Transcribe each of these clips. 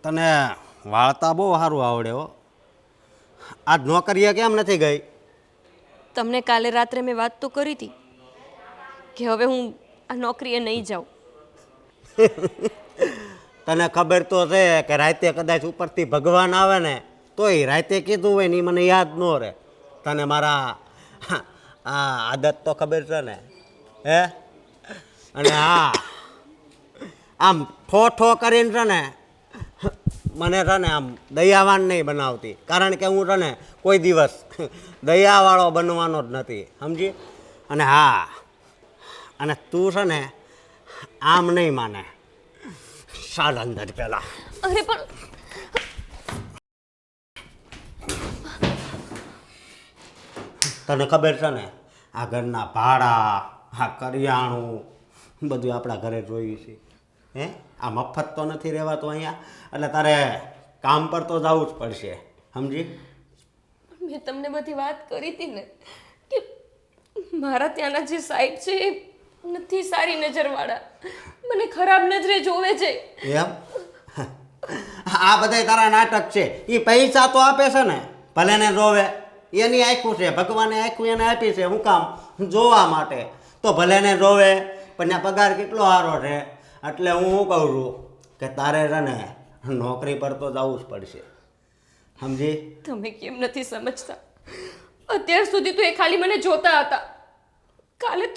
તને વાળતા બહુ સારું આવડે હો. આજ નોકરીએ કેમ નથી ગઈ? તમને કાલે રાત્રે મેં વાત તો કરી હતી કે હવે હું આ નોકરીએ નહીં જાઉં. તને ખબર તો છે કે રાતે કદાચ ઉપરથી ભગવાન આવે ને તોય રાતે કીધું હોય ને ઈ મને યાદ ન રહે. તને મારા આ આદત તો ખબર છે ને, હે? અને હા, આમ ઠો કરીને છે ને મને છે ને આમ દયાવાન નહીં બનાવતી, કારણ કે હું છે ને કોઈ દિવસ દયાવાળો બનવાનો જ નથી, સમજી? અને હા, અને તું છે ને આમ નહીં માને. ચાલ અંદર પેલા. અરે પણ તને ખબર છે ને આ ઘરના ભાડા, આ કરિયાણું બધું આપણા ઘરે જોયું છે, હે? આ મફત તો નથી રહેવાતું અહીંયા, એટલે તારે કામ પર તો જવું જ પડશે, સમજી? મેં તમને બધી વાત કરી હતી ને કે મારા ત્યાંના જે સાહેબ છે એ નથી સારી નજરવાળા, મને ખરાબ નજરે જોવે છે. એમ? આ બધા તારા નાટક છે. એ પૈસા તો આપે છે ને, ભલે ને જોવે, એની આખું છે, ભગવાને આખું એને આપી છે. હું કામ? જોવા માટે. તો ભલે ને જોવે, પણ આ પગાર કેટલો સારો છે. એટલે હું શું કહું છું કે તારે છે ને નોકરી પર તો જવું જ પડશે, સમજી? તમે કેમ નથી સમજતા? અત્યાર સુધી તો એ ખાલી મને જોતા હતા. કાલે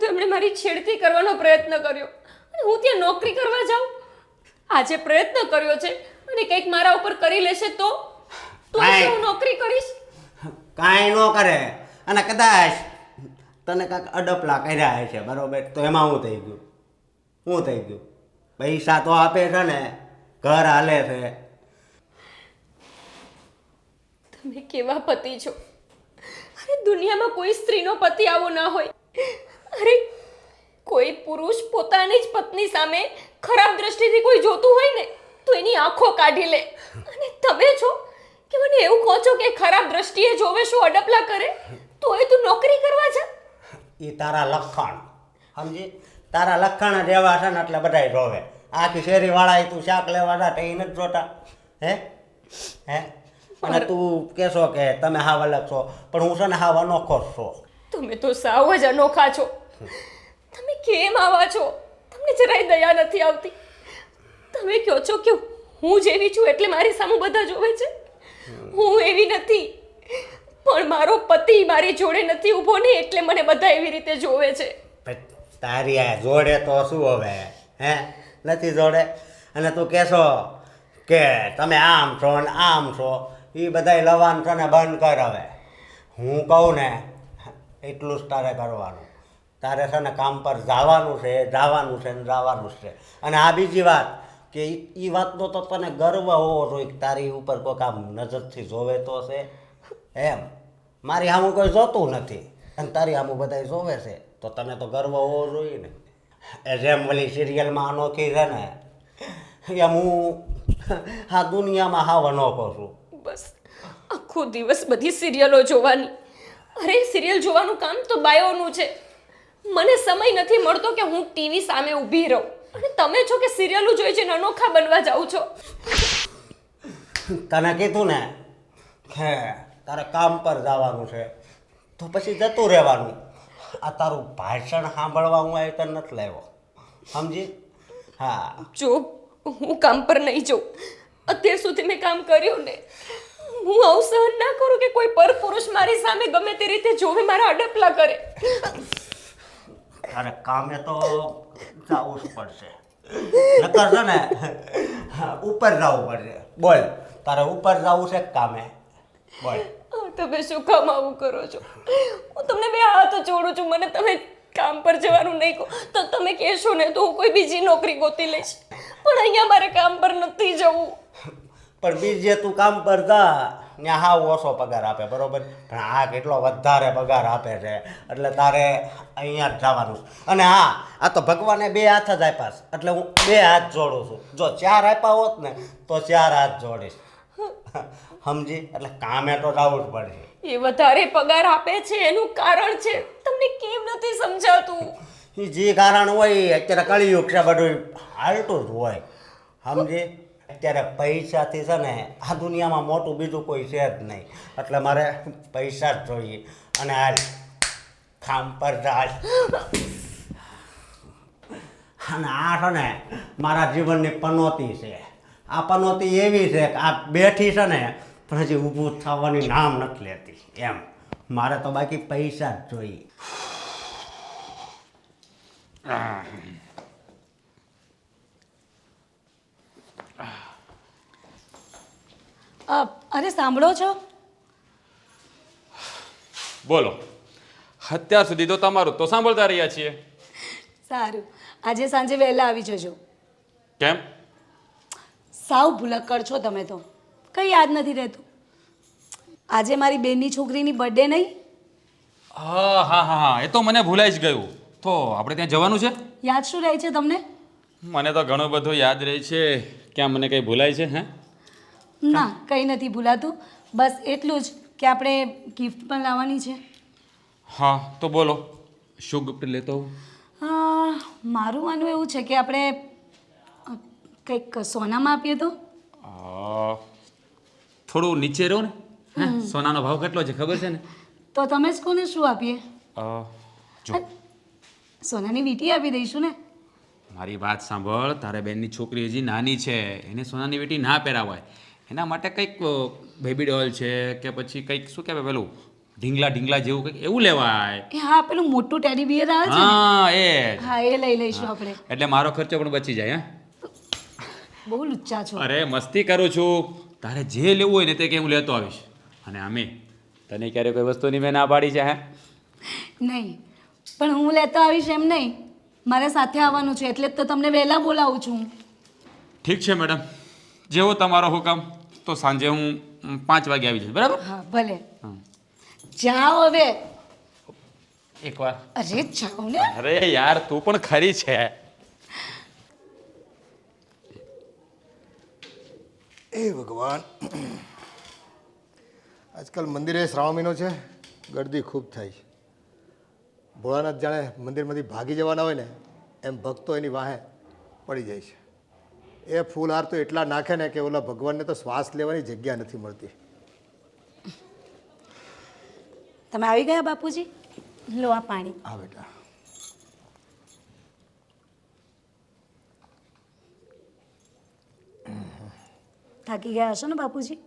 તો એમણે મારી છેડતી કરવાનો પ્રયત્ન કર્યો અને હું ત્યાં નોકરી કરવા જાઉં. આજે પ્રયત્ન કર્યો છે અને કંઈક મારા ઉપર કરી લેશે તો હું નોકરી કરીશ? કાંઈ ન કરે. અને કદાચ તને કાંઈક અડપલા કર્યા છે, બરોબર? તો એમાં શું થઈ ગયું? શું થઈ ગયું? પૈસા તો આપે છે ને, ઘર હાલે છે. તમે કેવા પતિ છો? અરે દુનિયામાં કોઈ સ્ત્રીનો પતિ આવો ના હોય. અરે કોઈ પુરુષ પોતાની જ પત્ની સામે ખરાબ દ્રષ્ટિથી કોઈ જોતું હોય ને તો એની આંખો કાઢી લે, અને તમે છો કે મને એવું કહો છો કે ખરાબ દ્રષ્ટિએ જોવે, શું અડપલા કરે, તોય તું નોકરી કરવા જા? એ તારા લખણ, સમજી? તારા લખણ જ એવા છે ને એટલે બધાય જોવે. આખી શેરીવાળા તું શાક લેવા જા તો એ નથી જોતા, હે? અને તું કહેશો કે તમે હાવ અલગ છો, પણ હું છે ને હાવ અનોખો જ છું. તમે તો સાવ જ અનોખા છો. તમે કેમ આવા છો? તમને જરાય દયા નથી આવતી. તમે કહો છો કે હું જેવી છું એટલે મારી સામે બધા જોવે છે. હું એવી નથી, પણ મારો પતિ મારી જોડે નથી ઊભો ને એટલે મને બધા એવી રીતે જોવે છે. તારી આ જોડે તો શું હવે, હે? નથી જોડે. અને તું કહેશો કે તમે આમ છો ને આમ છો, એ બધાય લવાન છે ને બંધ કર હવે. હું કહું ને એટલું જ તારે કરવાનું. તારે છે ને કામ પર જવાનું છે ને જવાનું છે. અને આ બીજી વાત કે એ વાતનો તો તને ગર્વ હોવો જોઈએ કે તારી ઉપર કોઈ કામ નજરથી જોવે તો છે, એમ. મારી સામું કોઈ જોતું નથી અને તારી સામું બધા જોવે છે, તો તને તો ગર્વ હોવો જોઈએ ને. એ જેમ ઓલી સિરિયલમાં અનોખી છે ને, એમ હું આ દુનિયામાં હાવ અનોખો છું. બસ આખો દિવસ બધી સિરિયલો જોવાની. અરે સિરિયલ જોવાનું કામ તો બાયોનું છે. મને સમય નથી મળતો કે હું ટીવી સામે ઊભી રહું, અને તમે છો કે સિરિયલો જોઈ છે અનોખા બનવા જાવ છો. તને કીધું ને કે તારે કામ પર જવાનું છે તો પછી જતું રહેવાનું. આ તારું ભાષણ સાંભળવા હું આવી તને નથી લાવ્યો, સમજી? હા, જો હું કામ પર નહીં જાઉં, અત્યાર સુધી મેં કામ કર્યું ને, હું આવું સહન ના કરું કે કોઈ પર પુરુષ મારી સામે ગમે તે રીતે જોવે, મારા અડપલા કરે. તારે કામે તો જવું જ પડશે. નકર છે ને ઉપર જવું પડશે. બોલ, તારે ઉપર જવું છે કામે? બોલ. તમે શું કામ આવું કરો છો? હું તમને બે હાથ જોડું છું. મને તમે કામ પર જવાનું નહીં કહો તો તમે કહેશો ને તો હું કોઈ બીજી નોકરી ગોતી લઈશ, પણ અહીંયા મારે કામ પર નથી જવું. પણ બીજે તું કામ પર જા, ત્યાં હાવ ઓછો પગાર આપે, બરોબર? પણ આ કેટલો વધારે પગાર આપે છે, એટલે તારે અહીંયા જ જવાનું. અને હા, આ તો ભગવાને 2 હાથ જ આપ્યા છે, એટલે હું 2 હાથ જોડું છું. જો 4 આપ્યા હોત ને તો 4 હાથ જોડીશ, સમજી? એટલે કામે તો જવું જ પડશે. એ વધારે પગાર આપે છે એનું કારણ છે, તમને કેમ નથી સમજાતું? જે કારણ હોય અત્યારે કળિયુગ છે, બધું હાલતું જ હોય. સમજી? અત્યારે પૈસાથી છે ને આ દુનિયામાં મોટું બીજું કોઈ છે જ નહીં. એટલે મારે પૈસા જ જોઈએ. અને હાલ કામ પર ચાલ. અને આ છે ને મારા જીવનની પનોતી છે. આ પનોતી એવી છે કે આ બેઠી છે ને પણ હજી ઊભું થવાની નામ નથી લેતી. એમ મારે તો બાકી પૈસા જ જોઈએ. અરે સાંભળો છો? બોલો. અત્યાર સુધી તો તમારું તો સાંભળતા રહ્યા છીએ. સારું, આજે સાંજે વહેલા આવી જજો. કેમ? સાવ ભૂલક્કડ છો તમે તો, કંઈ યાદ નથી રહેતું. આજે મારી બેનની છોકરીની બર્થડે નહીં? હા હા હા હા, એ તો મને ભૂલાઈ જ ગયું. તો આપણે ત્યાં જવાનું છે? યાદ શું રહે છે તમને? મને તો ઘણું બધું યાદ રહે છે. ક્યાં મને કંઈ ભૂલાય છે? હે? ના, કંઈ નથી ભૂલાતું. બસ એટલું જ કે આપણે ગિફ્ટ પણ લાવવાની છે. હા તો બોલો, શું ગિફ્ટ લેતો હું? મારું માનવું એવું છે કે આપણે કંઈક સોનામાં આપીએ તો? થોડું નીચે રહો ને. હે, સોનાનો ભાવ કેટલો છે ખબર છે ને? તો તમે જ કોને શું આપીએ? જો સોનાની વીંટી આપી દઈશું ને. મારી વાત સાંભળ, તારે બેનની છોકરી હજી નાની છે, એને સોનાની વીંટી ના પહેરાવાય. એના માટે કંઈક બેબી ડોલ છે કે પછી કંઈક શું કહેવાય પેલું ઢીંગલા ઢીંગલા જેવું કંઈક એવું લેવાય. એ હા, પેલું મોટું ટેડી બિયર આવે છે ને? હા એ જ. હા, એ લઈ લઈશું આપણે. એટલે મારો ખર્ચો પણ બચી જાય. હે, બહુ લુચ્ચા છો. અરે મસ્તી કરું છું. તારે જે લેવું હોય ને તે કે હું લેતો આવીશ. અને આમે તને ક્યારે કોઈ વસ્તુની મેં ના પાડી છે? હે, નહીં, પણ હું લેતો આવીશ એમ નહીં, મારે સાથે આવવાનું છે એટલે જ તો તમને વહેલા બોલાવું છું. ઠીક છે મેડમ, જેવો તમારો હુકમ. તો સાંજે હું 5 વાગે આવી જઈશ, બરાબર? હા ભલે. જાઓ હવે. એકવાર. અરે જાઓ ને. અરે યાર તું પણ ખરી છે. એ ભગવાન, આજકાલ મંદિરે શ્રાવણ મહિનો છે, ગરદી ખૂબ થાય છે. ભોળાનાથ જાણે મંદિરમાંથી ભાગી જવાના હોય ને એમ ભક્તો એની વાહે પડી જાય છે. એ ફૂલહાર તો એટલા નાખે ને કે ઓલા ભગવાનને તો શ્વાસ લેવાની જગ્યા નથી મળતી. તમે આવી ગયા બાપુજી? લો આ પાણી. હા બેટા. થાકી ગયા હશો ને બાપુજી?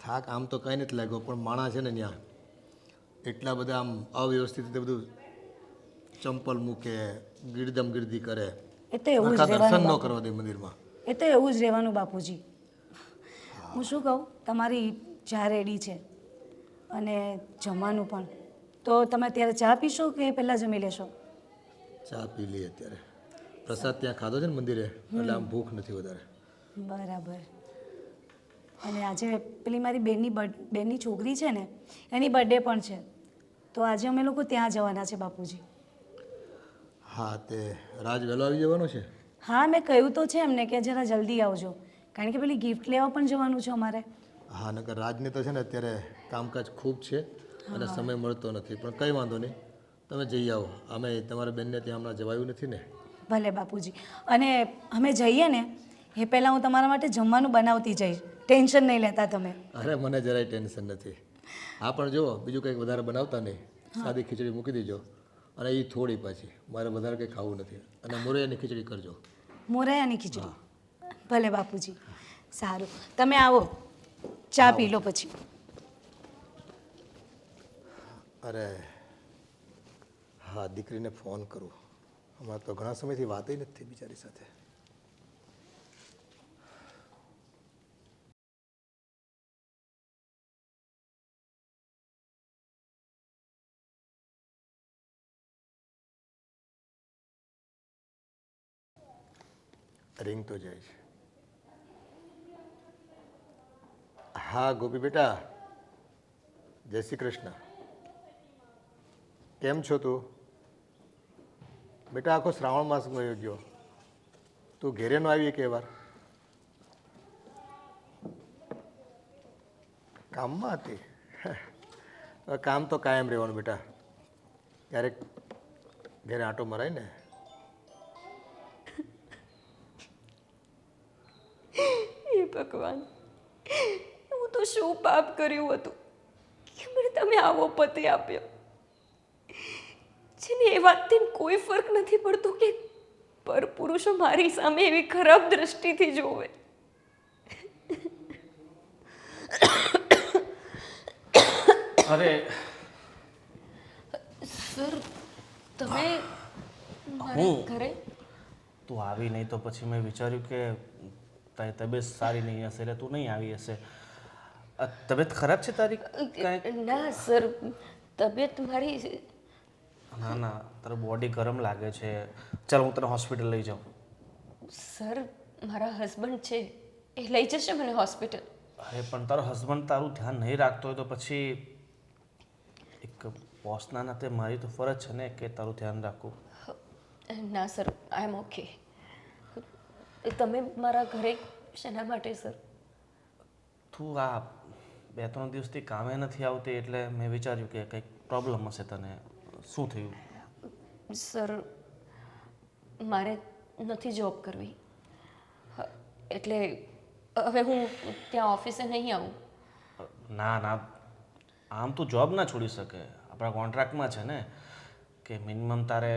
થાક આમ તો કંઈ નથી લાગ્યો, પણ માણસ છે ને ત્યાં એટલા બધા આમ અવ્યવસ્થિત રીતે બધું ચંપલ મૂકે, ગીરદમ ગીરદી કરે, એ તો એવું જ દર્શન રહેવાનું ન કરવા દે મંદિરમાં. એ તો એવું જ રહેવાનું બાપુજી. હું શું કહું, તમારી ચા રેડી છે અને જમવાનું પણ. તો તમે અત્યારે ચા પીશો કે પહેલાં જમી લેશો? ચા પી લઈએ અત્યારે. પ્રસાદ ત્યાં ખાધો છે ને મંદિરે, એટલે આમ ભૂખ નથી વધારે. બરાબર. અને આજે પેલી મારી બેનની છોકરી છે ને, એની બર્થડે પણ છે, તો આજે અમે લોકો ત્યાં જવાના છે બાપુજી. હા, તે રાજ વહેલો આવી જવાનો છે? હા, મેં કહ્યું તો છે એમને કે જરા જલ્દી આવજો, કારણ કે પેલી ગિફ્ટ લેવા પણ જવાનું છે અમારે. હા, નકર રાજને તો છે ને અત્યારે કામકાજ ખૂબ છે અને સમય મળતો નથી, પણ કંઈ વાંધો નહીં, તમે જઈ આવો. અમે તમારા બેનને ત્યાં હમણાં જવાયું નથી ને. ભલે બાપુજી. અને અમે જઈએ ને એ પહેલાં હું તમારા માટે જમવાનું બનાવતી જઈશ, ટેન્શન નહીં લેતા તમે. અરે મને જરાય ટેન્શન નથી. હા, પણ જુઓ બીજું કંઈક વધારે બનાવતા નહીં, સાદી ખીચડી મૂકી દેજો, અને એ થોડી પાછી, મારે વધારે કંઈ ખાવું નથી. અને મોરૈયાની ખીચડી કરજો. મોરૈયાની ખીચડી? ભલે બાપુજી. સારું, તમે આવો, ચા પી લો પછી. અરે હા, દીકરીને ફોન કરું. હમણાં તો ઘણા સમયથી વાત નથી થઈ બિચારી સાથે. રિંગ તો જાય છે. હા ગોપી બેટા, જય શ્રી કૃષ્ણ. કેમ છો તું? બેટા આખો શ્રાવણ માસ ગયો ગયો, તું ઘેરે નો આવી કે વાર? કામમાં હતી? કામ તો કાયમ રહેવાનું બેટા, ક્યારેક ઘેરે આંટો મરાય ને. ભગવાન, હું તો શું પાપ કર્યું હતું કે મને તમે આવો પતિ આપ્યો, જેને એ વાતથી કોઈ ફરક નથી પડતો કે પરપુરુષો મારી સામે એવી ખરાબ દ્રષ્ટિથી જોવે. અરે સર, તમે મારા ઘરે તું આવી નહીં તો પછી મેં વિચાર્યું કે તારી તબિયત સારી નહીં હશે એટલે તું નહીં આવી હશે. તબિયત ખરાબ છે તારી કાંઈ? ના સર, તબિયત મારી ના ના, તારું બોડી ગરમ લાગે છે. ચાલ હું તને હોસ્પિટલ લઈ જાઉં. સર, મારા હસબન્ડ છે, એ લઈ જશે મને હોસ્પિટલ. અરે પણ તારો હસબન્ડ તારું ધ્યાન નહીં રાખતો હોય તો પછી એક બોસના નાતે મારી તો ફરજ છે ને કે તારું ધ્યાન રાખવું. ના સર, આઈ એમ ઓકે. તમે મારા ઘરે શેના માટે સર? તું આ 2-3 દિવસથી કામે નથી આવતી એટલે મેં વિચાર્યું કે કંઈક પ્રોબ્લેમ હશે તને. શું થયું? સર, મારે નથી જોબ કરવી, એટલે હવે હું ત્યાં ઓફિસે નહીં આવું. ના ના, આમ તું જોબ ના છોડી શકે. આપણા કોન્ટ્રાક્ટમાં છે ને કે મિનિમમ તારે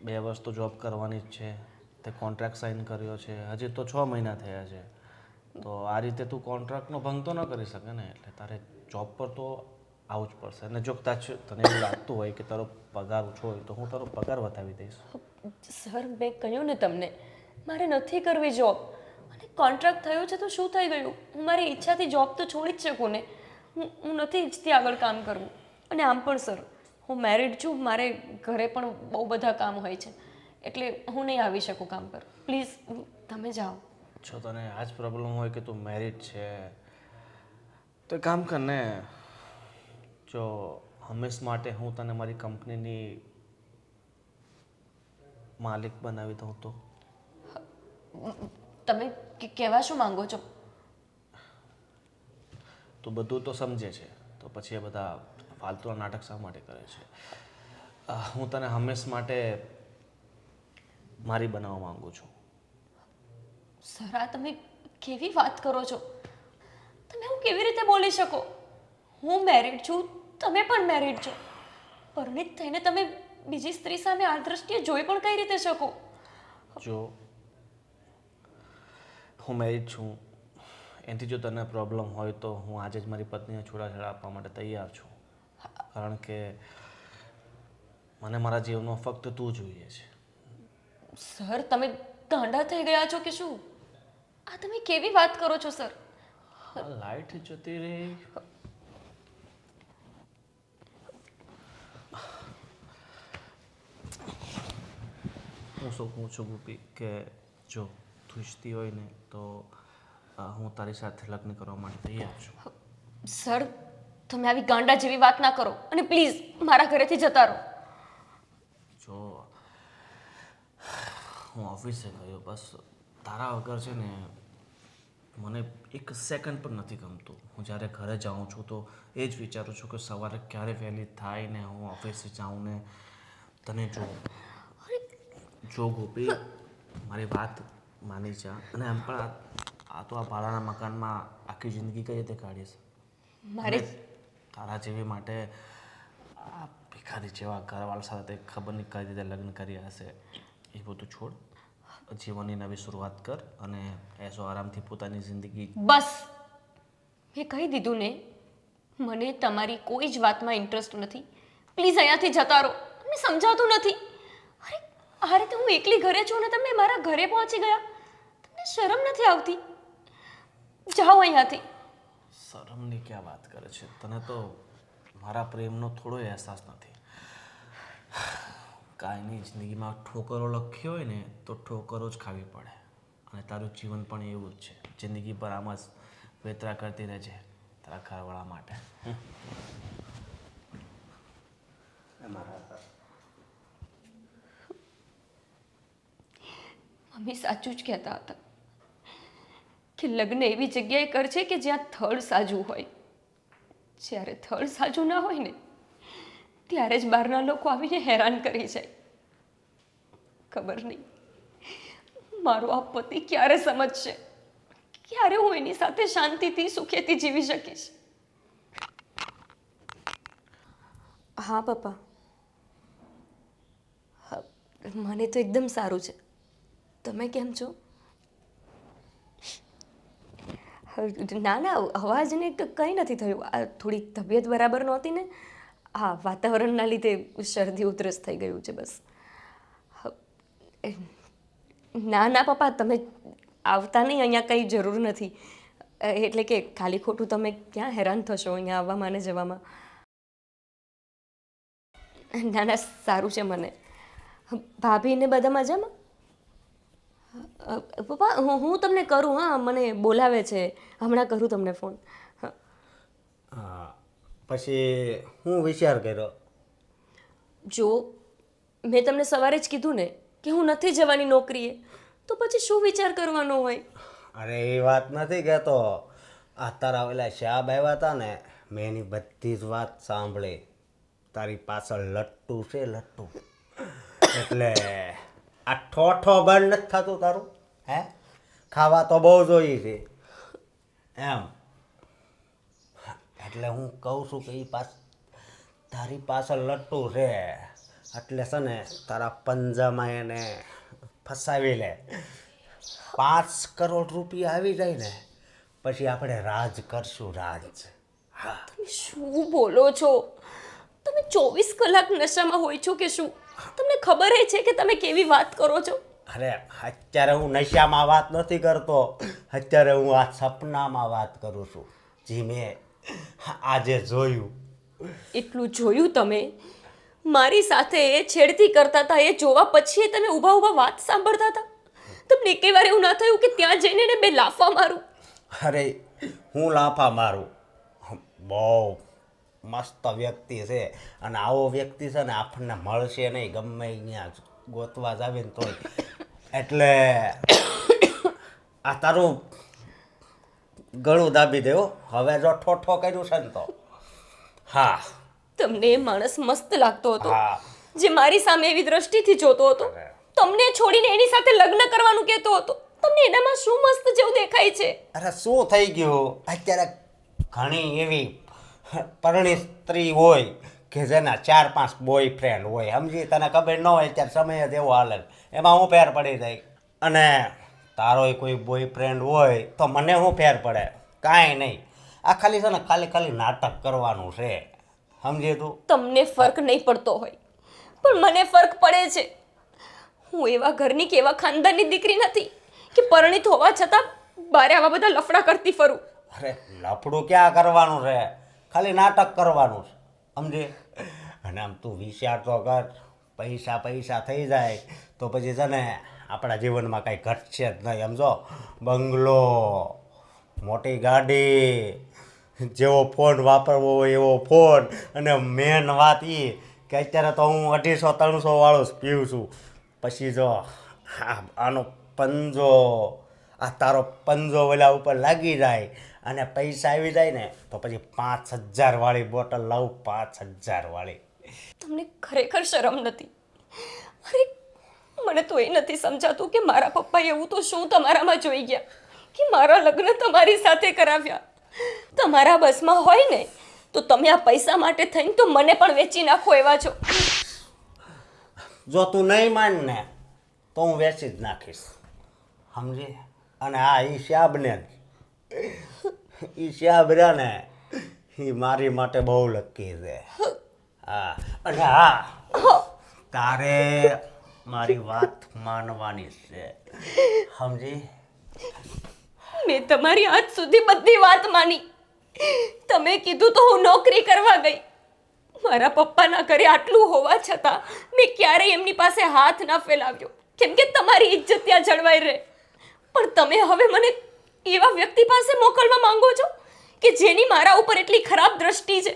2 વર્ષ તો જોબ કરવાની જ છે. તે કોન્ટ્રાક્ટ સાઇન કર્યો છે, હજી તો 6 મહિના થયા છે. તો આ રીતે તું કોન્ટ્રાક્ટનો ભંગ તો ન કરી શકે ને, એટલે તારે જોબ પર તો આવવું જ પડશે. અને જો તને એવું લાગતું હોય કે તારો પગાર ઓછો હોય તો હું તારો પગાર વધાવી દઈશ. સર, મેં કહ્યું ને તમને, મારે નથી કરવી જોબ. અને કોન્ટ્રાક્ટ થયો છે તો શું થઈ ગયું? હું મારી ઈચ્છાથી જોબ તો છોડી જ શકું ને. હું નથી ઈચ્છતી આગળ કામ કરવું. અને આમ પણ સર, હું મેરિડ છું, મારે ઘરે પણ બહુ બધા કામ હોય છે, એટલે હું નહીં આવી શકું કામ પર. પ્લીઝ તમે જાઓ. જો તને આ જ પ્રોબ્લેમ હોય કે તું મેરિડ છે તો એક કામ કર ને, જો હંમેશ માટે હું તને મારી કંપનીની માલિક બનાવી દઉં તો? તમે કહેવા શું માંગો છો? તું બધું તો સમજે છે તો પછી એ બધા ફાલતુના નાટક શા માટે કરે છે? હું તને હંમેશ માટે મારી બનાવવા માંગુ છું. સર, આ તમે કેવી વાત કરો છો? તમે હું કેવી રીતે બોલી શકો? હું મેરિડ છું, તમે પણ મેરિડ છો. પરણિત થઈને તમે બીજી સ્ત્રી સામે આ દ્રષ્ટિએ જોઈ પણ કઈ રીતે શકો? જો હું મેરિડ છું, એનાથી જો તને પ્રોબ્લેમ હોય તો હું આજે જ મારી પત્નીને છૂટાછેડા આપવા માટે તૈયાર છું. કારણ કે મને મારા જીવનમાં ફક્ત તું જોઈએ છે. સર, તમે ગાંડા થઈ ગયા છો કે શું? આ તમે કેવી વાત કરો છો સર? લાઈટ જતી રહી. હું શું કહું છું ગોપી કે જો તું ઈચ્છતી હોય ને તો હું તારી સાથે લગ્ન કરવા માટે તૈયાર છું. સર, તમે આવી ગાંડા જેવી વાત ના કરો અને પ્લીઝ મારા ઘરેથી જતા રહો. જો હું ઓફિસે ગયો, બસ તારા વગર છે ને મને એક સેકન્ડ પણ નથી ગમતું. હું જ્યારે ઘરે જાઉં છું તો એ જ વિચારું છું કે સવારે ક્યારે વહેલી થાય ને હું ઓફિસે જાઉં ને તને જોઉં. જો ગોપી, મારી વાત માની જા. અને એમ પણ આ તો આ ભાડાના મકાનમાં આખી જિંદગી કઈ રીતે કાઢીશ? મારે તારા જેવી માટે આ ભિખારી જેવા ઘરવાળા સાથે ખબર નહીં કઈ રીતે લગ્ન કર્યા હશે. એ બધું છોડ, જીવનની નવી શરૂઆત કર અને એસો આરામથી પોતાની જિંદગી. બસ, મેં કહી દીધું ને, મને તમારી કોઈ જ વાતમાં ઇન્ટરેસ્ટ નથી. પ્લીઝ અહીંયાથી જતા રહો. મને સમજાતું નથી. અરે, આ રીતે હું એકલી ઘરે છું ને તમે મારા ઘરે પહોંચી ગયા. તમને શરમ નથી આવતી? જાઓ અહીંયાથી. શરમની ક્યાં વાત કરે છે? તને તો મારા પ્રેમનો થોડો અહેસાસ નથી. કાંઈની જિંદગીમાં ઠોકરો લખી હોય ને તો ઠોકરો જ ખાવી પડે. અને તારું જીવન પણ એવું જ છે. જિંદગી પર આમ જ વેતરા કરતી રહેજે તારા ઘરવાળા માટે. મમ્મી સાચું જ કહેતા હતા કે લગ્ન એવી જગ્યાએ કરશે કે જ્યાં થડ સાજું હોય. જ્યારે થડ સાજું ના હોય ને ત્યારે જ બહારના લોકો આવીને હેરાન કરી જાય. ખબર નહીં મારો આ પતિ ક્યારે સમજશે, ક્યારે હું એની સાથે શાંતિથી સુખેથી જીવી શકીશ. હા પપ્પા, હા, મને તો એકદમ સારું છે. તમે કેમ છો? ના ના, અવાજને કંઈ નથી થયું. આ થોડી તબિયત બરાબર નહોતી ને, હા, વાતાવરણના લીધે શરદી ઉધરસ થઈ ગયું છે બસ. ના ના પપ્પા, તમે આવતા નહીં, અહીંયા કંઈ જરૂર નથી. એટલે કે ખાલી ખોટું તમે ક્યાં હેરાન થશો અહીંયા આવવામાં અને જવામાં. ના ના, સારું છે મને. ભાભીને બધા મજામાં? પપ્પા, હું તમને કરું, હા, મને બોલાવે છે, હમણાં કરું તમને ફોન. હા. હા, પછી હું વિચાર કર્યો. જો મેં તમને સવારે જ કીધું ને કે હું નથી જવાની નોકરીએ, તો પછી શું વિચાર કરવાનો હોય? અરે એ વાત નથી કહેતો. આ તારા ઓલા શાબ આવ્યા હતા ને, મેં એની બધી જ વાત સાંભળી. તારી પાછળ લટ્ટુ છે, લટ્ટુ. એટલે આ ઠોઠો બંધ નથી થતું તારું, હે? ખાવા તો બહુ જોઈએ છે એમ. એટલે હું કહું છું કે એ તારી પાછળ લટ્ટુ છે, એટલે છે ને તારા પંજામાં એને ફસાવી લે. 5 કરોડ રૂપિયા આવી જાય ને પછી આપણે રાજ કરશું, રાજ. હા, તમે શું બોલો છો? તમે 24 કલાક નશામાં હોય છો કે શું? તમને ખબર છે કે તમે કેવી વાત કરો છો? અરે અત્યારે હું નશામાં વાત નથી કરતો, અત્યારે હું આ સપનામાં વાત કરું છું, જે મેં આજે જોયું. એટલું જોયું તમે? મારી સાથે એ છેડતી કરતા હતા, એ જોવા પછી તમે ઊભા ઊભા વાત સાંભળતા હતા? તમને એકે વાર એવું ના થયું કે ત્યાં જઈને એને બે લાફા મારું? અરે હું લાફા મારું? બહુ મસ્ત વ્યક્તિ છે, અને આવો વ્યક્તિ છે ને આપણને મળશે નહીં, ગમે ત્યાં ગોતવા જાવે ને તોય. એટલે આ તારું ગળું દાબી દેવો હવે, જો ઠોઠો કર્યું છે ને તો. હા. તમને એ માણસ મસ્ત લાગતો હતો, હા. જે મારી સામે એવી દ્રષ્ટિથી જોતો હતો, તમને છોડીને એની સાથે લગ્ન કરવાનું કહેતો હતો. તમને એનામાં શું મસ્ત જેવું દેખાય છે? અરે શું થઈ ગયું? અત્યારે ઘણી એવી પરણિત સ્ત્રી હોય કે જેના 4-5 બોયફ્રેન્ડ હોય, સમજી? તને ખબર ન હોય, ત્યારે સમય જ એવો હાલે, એમાં હું ફેર પડી જાય. અને તારોય કોઈ બોયફ્રેન્ડ હોય તો મને શું ફેર પડે? કાંઈ નહીં. આ ખાલી છે ને ખાલી નાટક કરવાનું છે, સમજી તું? તમને ફરક નહીં પડતો હોય, પણ મને ફરક પડે છે. હું એવા ઘરની કે એવા ખાનદાનની દીકરી નથી કે પરણિત હોવા છતાં બારે આવા બધા લફડા કરતી ફરું. અરે લફડું ક્યાં કરવાનું છે, ખાલી નાટક કરવાનું છે, સમજી? અને આમ તું વિચાર તો કર, પૈસા થઈ જાય તો પછી છે ને આપણા જીવનમાં કાંઈ ઘટશે જ નહીં, સમજો? બંગલો, મોટી ગાડી, જેવો ફોન વાપરવો હોય એવો ફોન, અને મેન વાત એ કે અત્યારે તો હું 250-300 વાળું જ પીવું છું. પછી જો આનો પંજો, આ તારો પંજો ઓલા ઉપર લાગી જાય અને પૈસા આવી જાય ને તો પછી 5000 વાળી બોટલ લાવું, 5000 વાળી. તમને ખરેખર શરમ નથી? અરે મને તો એ નથી સમજાતું કે મારા પપ્પાએ એવું તો શું તમારામાં જોઈ ગયા કે મારા લગ્ન તમારી સાથે કરાવ્યા? તમારા બસમાં હોય ને તો તમે આ પૈસા માટે થઈને તો મને પણ વેચી નાખો એવા છો. જો તું નહીં માન ને તો હું વેચી જ નાખીશ, સમજી? અને હા, એ શ્યાબને રહ્યા ને એ મારી માટે બહુ લકી છે. હા, અને હા, તારે મારી વાત માનવાની છે, સમજી? મેં તમારી આજ સુધી બધી વાત માની. તમે કીધું તો હું નોકરી કરવા ગઈ. મારા પપ્પાના ઘરે આટલું હોવા છતાં મેં ક્યારેય એમની પાસે હાથ ના ફેલાવ્યો, કેમ કે તમારી ઇજ્જત ત્યાં જળવાઈ રહે. પણ તમે હવે મને એવા વ્યક્તિ પાસે મોકલવા માંગો છો કે જેની મારા ઉપર એટલી ખરાબ દ્રષ્ટિ છે,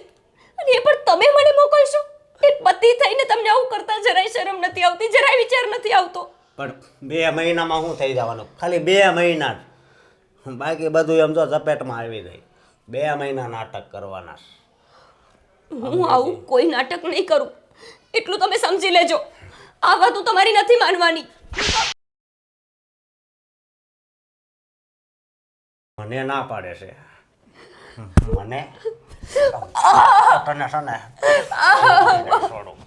અને એ પણ તમે મને મોકલશો? એક પતિ થઈને તમને આવું કરતા જરાય શરમ નથી આવતી? જરાય વિચાર નથી આવતો? પણ 2 મહિનામાં શું થઈ જવાનું? ખાલી 2 મહિના જ, બાકી બધું એમ જો ઝપેટમાં આવી જાય. 2 મહિના નાટક કરવાના. હું આવું કોઈ નાટક નહીં કરું, એટલું તમે સમજી લેજો. આ વાત હું તમારી નથી માનવાની. મને ના પાડે છે મને તને છે ને છોડું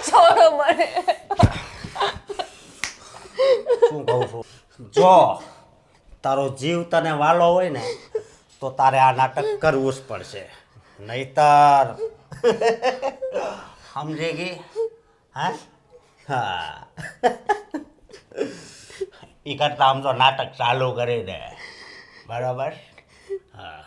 છોડો મને. શું કહું છું જો તારો જીવ તને વાલો હોય ને તો તારે આ નાટક કરવું જ પડશે નહીતર સમજી ગઈ હા હા એ કરતા આમ તો નાટક ચાલુ કરી દે બરાબર હા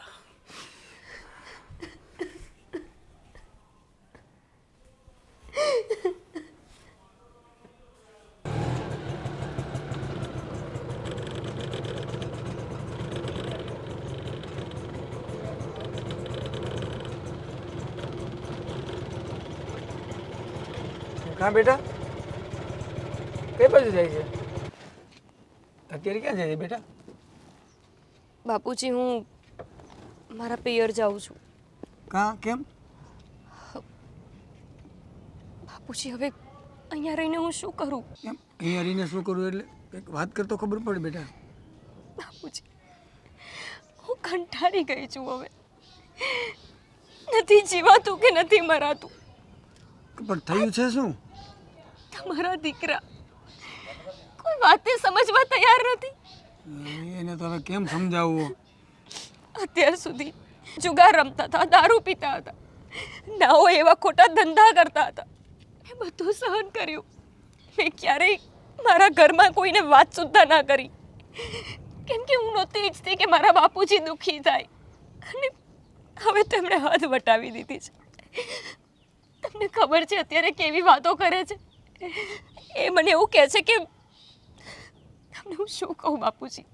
કાં બેટા કઈ બાજુ જાય છે અત્યારે ક્યાં જાય છે બેટા? બાપુજી, હું મારા પિયર જાઉં છું. કાં કેમ? બાપુજી, હવે અહીંયા રહીને હું શું કરું? કેમ અહીંયા રહીને શું કરું એટલે કંઈક વાત કરતો ખબર પડે બેટા. બાપુજી, હું કંટાળી ગઈ છું હવે. નથી જીવાતું કે નથી મરાતું. પણ થયું છે શું? તમારા દીકરા કોઈ વાતે સમજવા તૈયાર નથી. એને તો હવે કેમ સમજાવવો? અત્યાર સુધી જુગાર રમતા હતા, દારૂ પીતા હતા, ના હોય એવા ખોટા ધંધા કરતા હતા. મેં બધું સહન કર્યું. મેં ક્યારેય મારા ઘરમાં કોઈને વાત સુદ્ધા ના કરી, કેમ કે હું નહોતી ઈચ્છતી કે મારા બાપુજી દુઃખી થાય. અને હવે તેમણે હદ વટાવી દીધી છે. તમને ખબર છે અત્યારે કેવી વાતો કરે છે? એ મને એવું કહે છે કે તમને હું શું કહું બાપુજી?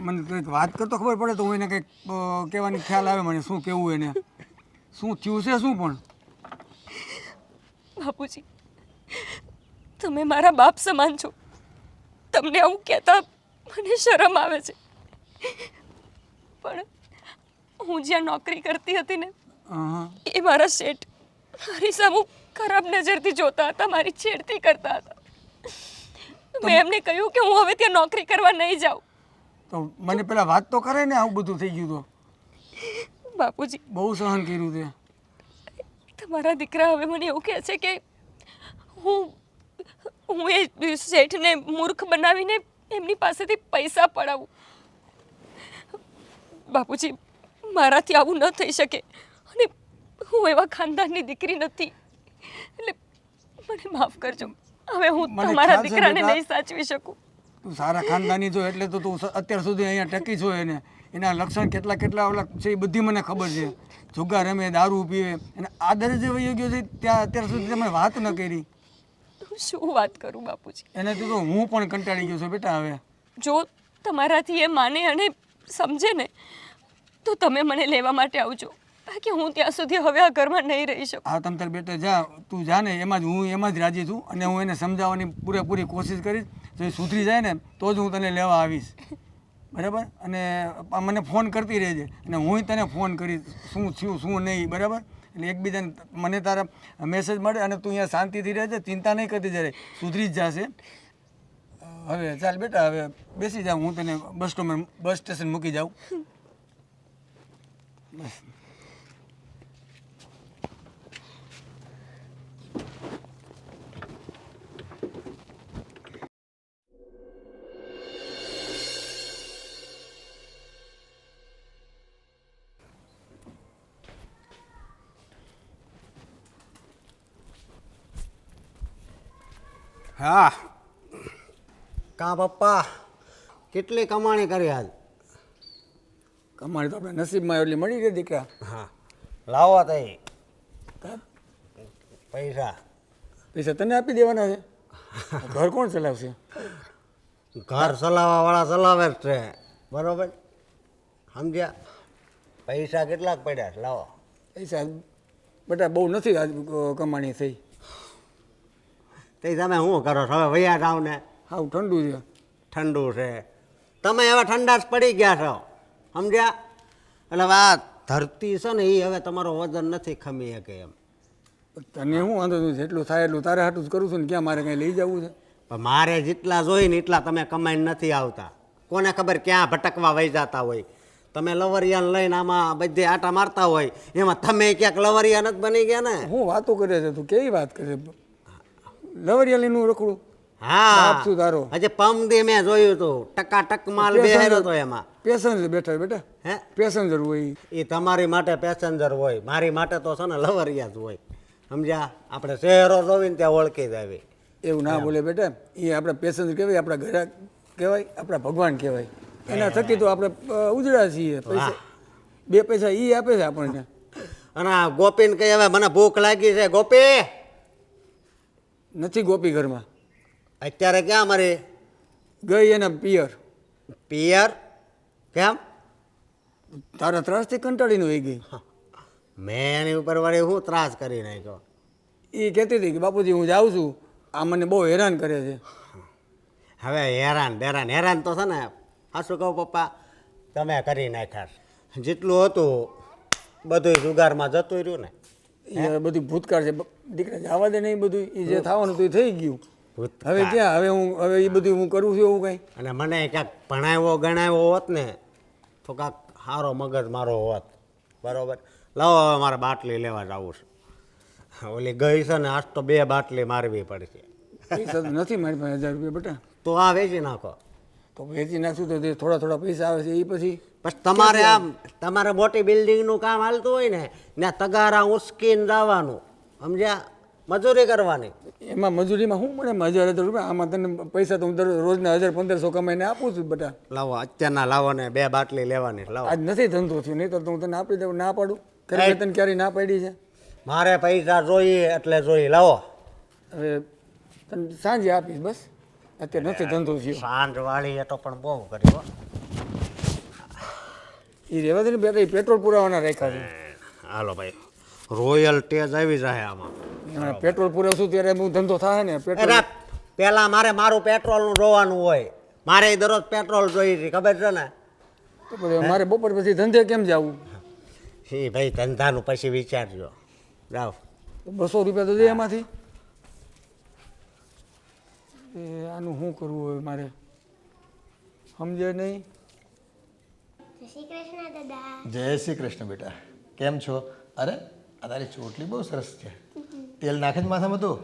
મને કંઈક વાત કરતો ખબર પડે તો હું એને કંઈક કહેવાની ખ્યાલ આવે મને શું કહેવું એને. શું થયું છે શું? પણ બાપુજી, તમે મારા બાપ સમાન છો. તમને આવું કહેતા મને શરમ આવે છે, પણ હું જ્યાં નોકરી કરતી હતી ને, હા એ મારા શેઠ મારી સામું ખરાબ નજરથી જોતા હતા, મારી છેડતી કરતા હતા. મેં એમને કહ્યું કે હું હવે ત્યાં નોકરી કરવા નહીં જાઉં. તો મને પેલા વાત તો કરે ને આવું બધું થઈ ગયું તો. બાપુજી, બહુ સહન કર્યું તે. તમારા દીકરા હવે મને એવું કહે છે કે હું એ શેઠને મૂર્ખ બનાવીને એમની પાસેથી પૈસા પડાવું. બાપુજી, મારાથી આવું ન થઈ શકે, અને હું એવા ખાનદાનની દીકરી નથી, એટલે મને માફ કરજો. હવે હું મને તમારા ખ્યાલ છે દીકરાને બેટા. નહીં સાચવી શકું. તું સારા ખાનદાની છો એટલે તો તું અત્યાર સુધી અહીંયા ટકી છો. એને એના લક્ષણ કેટલા કેટલા ઓલા છે એ બધી મને ખબર છે. જુગાર રમે, દારૂ પીવે, અને આદરે જે વહી ગયો છે ત્યાં અત્યાર સુધી તમે વાત ન કરી. હું શું વાત કરું બાપુજી? એનાથી તો હું પણ કંટાળી ગયો છું બેટા. હવે જો તમારાથી એ માને અને સમજે ને તો તમે મને લેવા માટે આવજો, બાકી હું ત્યાં સુધી હવે આ ઘરમાં નહીં રહી શકું. આ તમ તાર બેટા જા, તું જા ને, એમાં જ હું એમાં જ રાજી છું. અને હું એને સમજાવવાની પૂરેપૂરી કોશિશ કરીશ. જો એ સુધરી જાય ને તો જ હું તને લેવા આવીશ, બરાબર? અને મને ફોન કરતી રહેજે, અને હું તને ફોન કરીશ શું થયું શું નહીં, બરાબર? એટલે એકબીજાને મને તારા મેસેજ મળે, અને તું અહીંયા શાંતિથી રહેજે, ચિંતા નહીં કરતી, જ્યારે સુધરી જ જશે. હવે ચાલ બેટા, હવે બેસી જાઉં, હું તને બસ સ્ટેશન મૂકી જાઉં. બસ. હા કા પપ્પા કેટલી કમાણી કરી આજ? કમાણી તો આપણે નસીબમાં એટલી મળી ગઈ દીકરા. હા લાવો તઈ પૈસા. પૈસા તને આપી દેવાના છે? ઘર કોણ ચલાવશે? ઘર ચલાવવાવાળા ચલાવે જ છે, બરોબર? સમજ્યા? પૈસા કેટલાક પડ્યા છે? લાવો. પૈસા બેટા બહુ નથી આજ કમાણી થઈ. તે તમે શું કરો છો? હવે વૈયા જાવ ને. હાવ ઠંડુ છે. ઠંડુ છે. તમે હવે ઠંડા જ પડી ગયા છો, સમજ્યા? એટલે હવે આ ધરતી છે ને એ હવે તમારો વજન નથી ખમી શકે એમ. તને શું વાંધો નથી? જેટલું થાય એટલું તારે હાટું જ કરું છું ને. ક્યાં મારે કંઈ લઈ જવું છે? પણ મારે જેટલા જોઈ ને એટલા તમે કમાઈને નથી આવતા, કોને ખબર ક્યાં ભટકવા વહી જતા હોય. તમે લવરિયાને લઈને આમાં બધે આટા મારતા હોય એમાં તમે ક્યાંક લવરિયા નથી બની ગયા ને. હું વાતો કરે છે તું કેવી વાત કરે લવરિયાલીનું રખડું હા બાપ શું તારો આજે પમદી મેં જોયું હતું ટકાટક માલ બેહાર્યો હતો એમાં. પેસેન્જર બેઠા બેટા હે પેસેન્જર હોય એ તમારી માટે પેસેન્જર હોય, મારી માટે તો છે ને લવરિયા જ હોય. સમજ્યા? આપણે શહેરો જોઈને ત્યાં ઓળખી જ આવી. એવું ના બોલે બેટા એ આપણા પેસેન્જર કહેવાય આપણા ઘરે કહેવાય આપણા ભગવાન કહેવાય એના થકી તો આપણે ઉજળા છીએ પૈસા 2 પૈસા એ આપે છે આપણને. અને આ ગોપીને કહી હવે મને ભૂખ લાગી છે. ગોપી નથી ગોપી ઘરમાં અત્યારે ક્યાં મારી ગઈ એના પિયર પિયર? કેમ? તારા ત્રાસથી કંટાળીને વહી ગઈ. મેં એની ઉપર વળી હું ત્રાસ કરી નાખ્યો. એ કહેતી હતી કે બાપુજી હું જાઉં છું આ મને બહુ હેરાન કરે છે. હવે હેરાન તો છે ને હાશું કહું પપ્પા તમે કરી નાખ્યા. જેટલું હતું બધું જુગારમાં જતું રહ્યું ને. એ બધું ભૂતકાળ છે દીકરા જવા દે ને એ બધું એ જે થવાનું હતું એ થઈ ગયું. હવે ક્યાં હવે એ બધું હું કરું છું એવું કાંઈ. અને મને ક્યાંક ભણાવ્યો ગણાવ્યો હોત ને તો કાંક સારો મગજ મારો હોત. બરોબર. લાવો હવે મારે બાટલી લેવા જવું છે. ઓલી ગઈ છે ને આજ તો 2 બાટલી મારવી પડશે. પૈસા તો નથી મારી પાસે 1000 રૂપિયા બેટા. તો આ વેચી નાખો. તો વેચી નાખશું તો જે થોડા પૈસા આવે છે એ પછી તમારે તમારે મોટી બિલ્ડિંગનું કામ હાલતું હોય ને ત્યાં તગારા ઉંચકીને જવાનું. સમજ્યા? મજૂરી કરવાની. એમાં મજૂરીમાં શું મળે 1000 રૂપિયા આમાં તને પૈસા તો હું રોજના 1500 કમાઈને આપું છું બેટા. લાવો અત્યારના લાવો ને 2 બાટલી લેવાની. લાવો. આજ નથી ધંધો થયો નહીં તો હું તને આપી દઉં ના પાડું ખરી તને ક્યારેય ના પાડી છે. મારે પૈસા જોઈએ એટલે જોઈએ. લાવો. હવે તને સાંજે આપીશ બસ અત્યારે નથી ધંધો થયો. સાંજ વાળી એ તો પણ બહુ કર્યો. એ રહેવા દે ને બેટા એ પેટ્રોલ પુરાવાના રાખ્યા છે. હાલો ભાઈ રોયલ ટેજ આવી જાય આમાં. એમાં પેટ્રોલ પુરાવશું ત્યારે હું ધંધો થાય ને પેટ્રોલ. અરે પેલા મારું પેટ્રોલનું જોવાનું હોય. મારે દરરોજ પેટ્રોલ જોઈએ છે ખબર છે ને. તો પછી મારે બપોર પછી ધંધે કેમ જવું? એ ભાઈ ધંધાનું પછી વિચારજો. જાઓ. 200 રૂપિયા તો દે એમાંથી. એ આનું શું કરવું હવે મારે સમજે નહીં. જય શ્રી કૃષ્ણ બેટા કેમ છો? અરે આ તારી ચોટલી બહુ સરસ છે. તેલ નાખે જ માથામાં તું?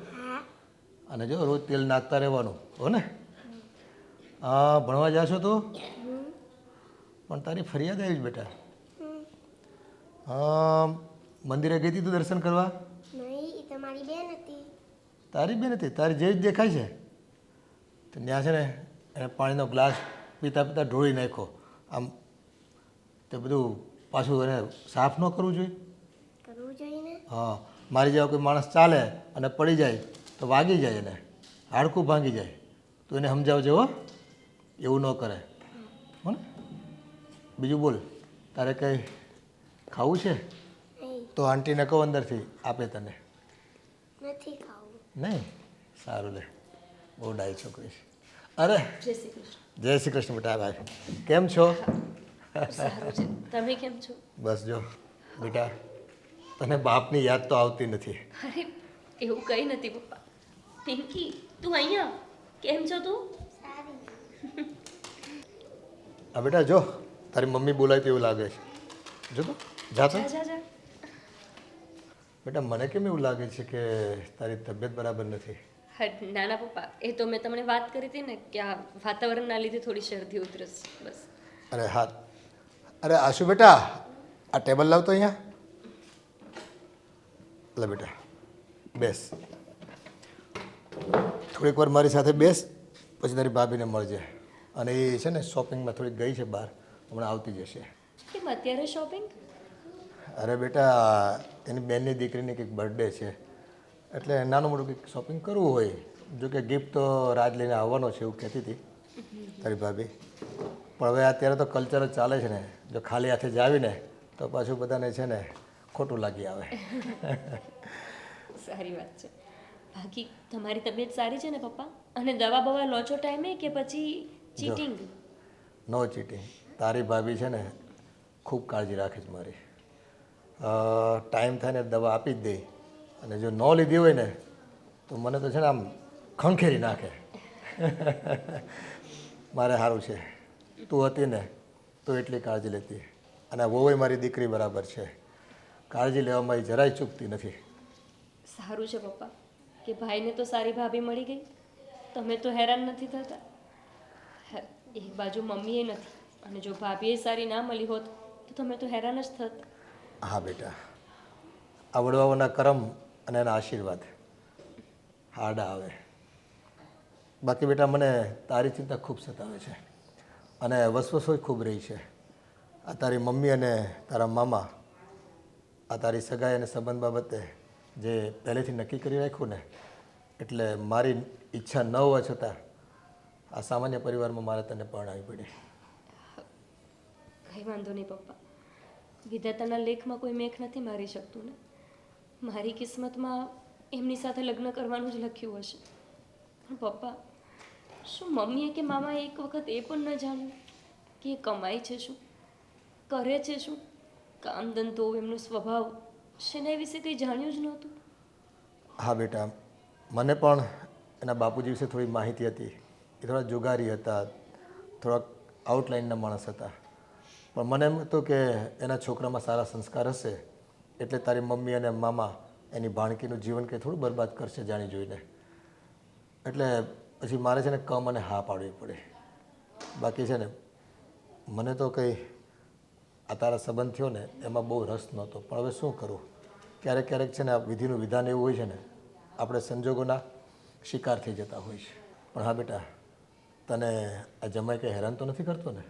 અને જો રોજ તેલ નાખતા રહેવાનું હો ને. હા ભણવા જાશો તું? પણ તારી ફરિયાદ આવી જ બેટા. મંદિરે ગઈ હતી તું દર્શન કરવા? તારી બેન હતી? તારી જેવી જ દેખાય છે. તો ત્યાં છે ને એને પાણીનો ગ્લાસ પીતા પીતા ઢોળી નાખ્યો. આમ તે બધું પાછું એને સાફ ન કરવું જોઈએ? હા મારી જેવા કોઈ માણસ ચાલે અને પડી જાય તો વાગી જાય એને હાડકું ભાંગી જાય તો એને સમજાવજો હો એવું ન કરે હો ને. બીજું બોલ તારે કંઈ ખાવું છે તો આંટીને કહો અંદરથી આપે તને. નહીં? સારું લે બહુ ડાઈ છોકરી છે. અરે જય શ્રી કૃષ્ણ બેટા ભાઈ કેમ છો? સારું છે. તમે કેમ છો? બસ જો બેટા તને બાપની યાદ તો આવતી નથી. અરે એવું કંઈ નથી પપ્પા. પિંકી તું અહીંયા કેમ છો તું? હા બેટા જો તારી મમ્મી બોલાય તેવું લાગે છે. જો તો જાતો જા. બેટા મને કેમ એવું લાગે છે કે તારી તબિયત બરાબર નથી? ના ના પપ્પા એ તો મેં તમને વાત કરી હતી ને કે આ વાતાવરણના લીધે થોડી શરદી ઉધરસ બસ. અરે હા અરે આશુ બેટા આ ટેબલ લાવ તો અહીંયા. લે બેટા બેસ થોડીક વાર મારી સાથે બેસ પછી તારી ભાભીને મળજે. અને એ છે ને શોપિંગમાં થોડીક ગઈ છે બહાર હમણાં આવતી જશે. કેમ અત્યારે શોપિંગ? અરે બેટા એની બેનની દીકરીની કંઈક બર્થડે છે એટલે નાનું મોટું કંઈક શોપિંગ કરવું હોય. જો કે ગિફ્ટ તો રાજ લઈને આવવાનો છે એવું કહેતી હતી તારી ભાભી. પણ હવે અત્યારે તો કલ્ચર જ ચાલે છે ને જો ખાલી હાથે જ આવીને તો પાછું બધાને છે ને ખોટું લાગી આવે. સારી વાત છે. બાકી તમારી તબિયત સારી છે ને પપ્પા? અને દવા બવા લો છો ટાઈમે કે પછી ચીટિંગ? નો ચીટિંગ. તારી ભાભી છે ને ખૂબ કાળજી રાખે છે મારી. ટાઈમ થાય ને દવા આપી જ દે અને જો ન લીધી હોય ને તો મને તો છે ને આમ ખંખેરી નાખે. મારે સારું છે તું હતી ને તો એટલી કાળજી લેતી, અને આ વહુએ મારી દીકરી બરાબર છે, કાળજી લેવામાં એ જરાય ચૂકતી નથી. સારું છે પપ્પા કે ભાઈને તો સારી ભાભી મળી ગઈ, તમે તો હેરાન નથી થતા. એક બાજુ મમ્મીએ નથી, અને જો ભાભીએ સારી ના મળી હોત તો તમે તો હેરાન જ થત. હા બેટા, આ વડવાઓના કરમ અને એના આશીર્વાદ હાડા આવે. બાકી બેટા મને તારી ચિંતા ખૂબ સતાવે છે, અને વસવસોય ખૂબ રહી છે. આ તારી મમ્મી અને તારા મામા આ તારી સગાઈ અને સંબંધ બાબતે જે પહેલેથી નક્કી કરી રાખ્યું ને, એટલે મારી ઈચ્છા ન હોવા છતાં આ સામાન્ય પરિવારમાં મારે તને પરણાવી પડી. કંઈ વાંધો નહીં પપ્પા, વિધાતાના લેખમાં કોઈ મેઘ નથી મારી શકતું ને. મારી કિસ્મતમાં એમની સાથે લગ્ન કરવાનું જ લખ્યું હશે. પણ પપ્પા, શું મમ્મીએ કે મામાએ એક વખત એ પણ ન જાણ્યું કે એ કમાય છે શું, કરે છે શું, કામ ધંધો, એમનો સ્વભાવ શેના વિશે કંઈ જાણ્યું જ નહોતું? હા બેટા, મને પણ એના બાપુજી વિશે થોડી માહિતી હતી. એ થોડા જુગારી હતા, થોડાક આઉટલાઇનના માણસ હતા. પણ મને એમ હતું કે એના છોકરામાં સારા સંસ્કાર હશે એટલે તારી મમ્મી અને મામા એની ભાણકીનું જીવન કંઈ થોડું બરબાદ કરશે જાણી જોઈને. એટલે પછી મારે છે ને કમ અને હા પાડવી પડે. બાકી છે ને મને તો કંઈ આ તારા સંબંધ થયો ને એમાં બહુ રસ નહોતો, પણ હવે શું કરું, ક્યારેક ક્યારેક છે ને આ વિધિનું વિધાન એવું હોય છે ને, આપણે સંજોગોના શિકાર થઈ જતા હોય છે. પણ હા બેટા, તને આ જમાઈ કંઈ હેરાન તો નથી કરતો ને?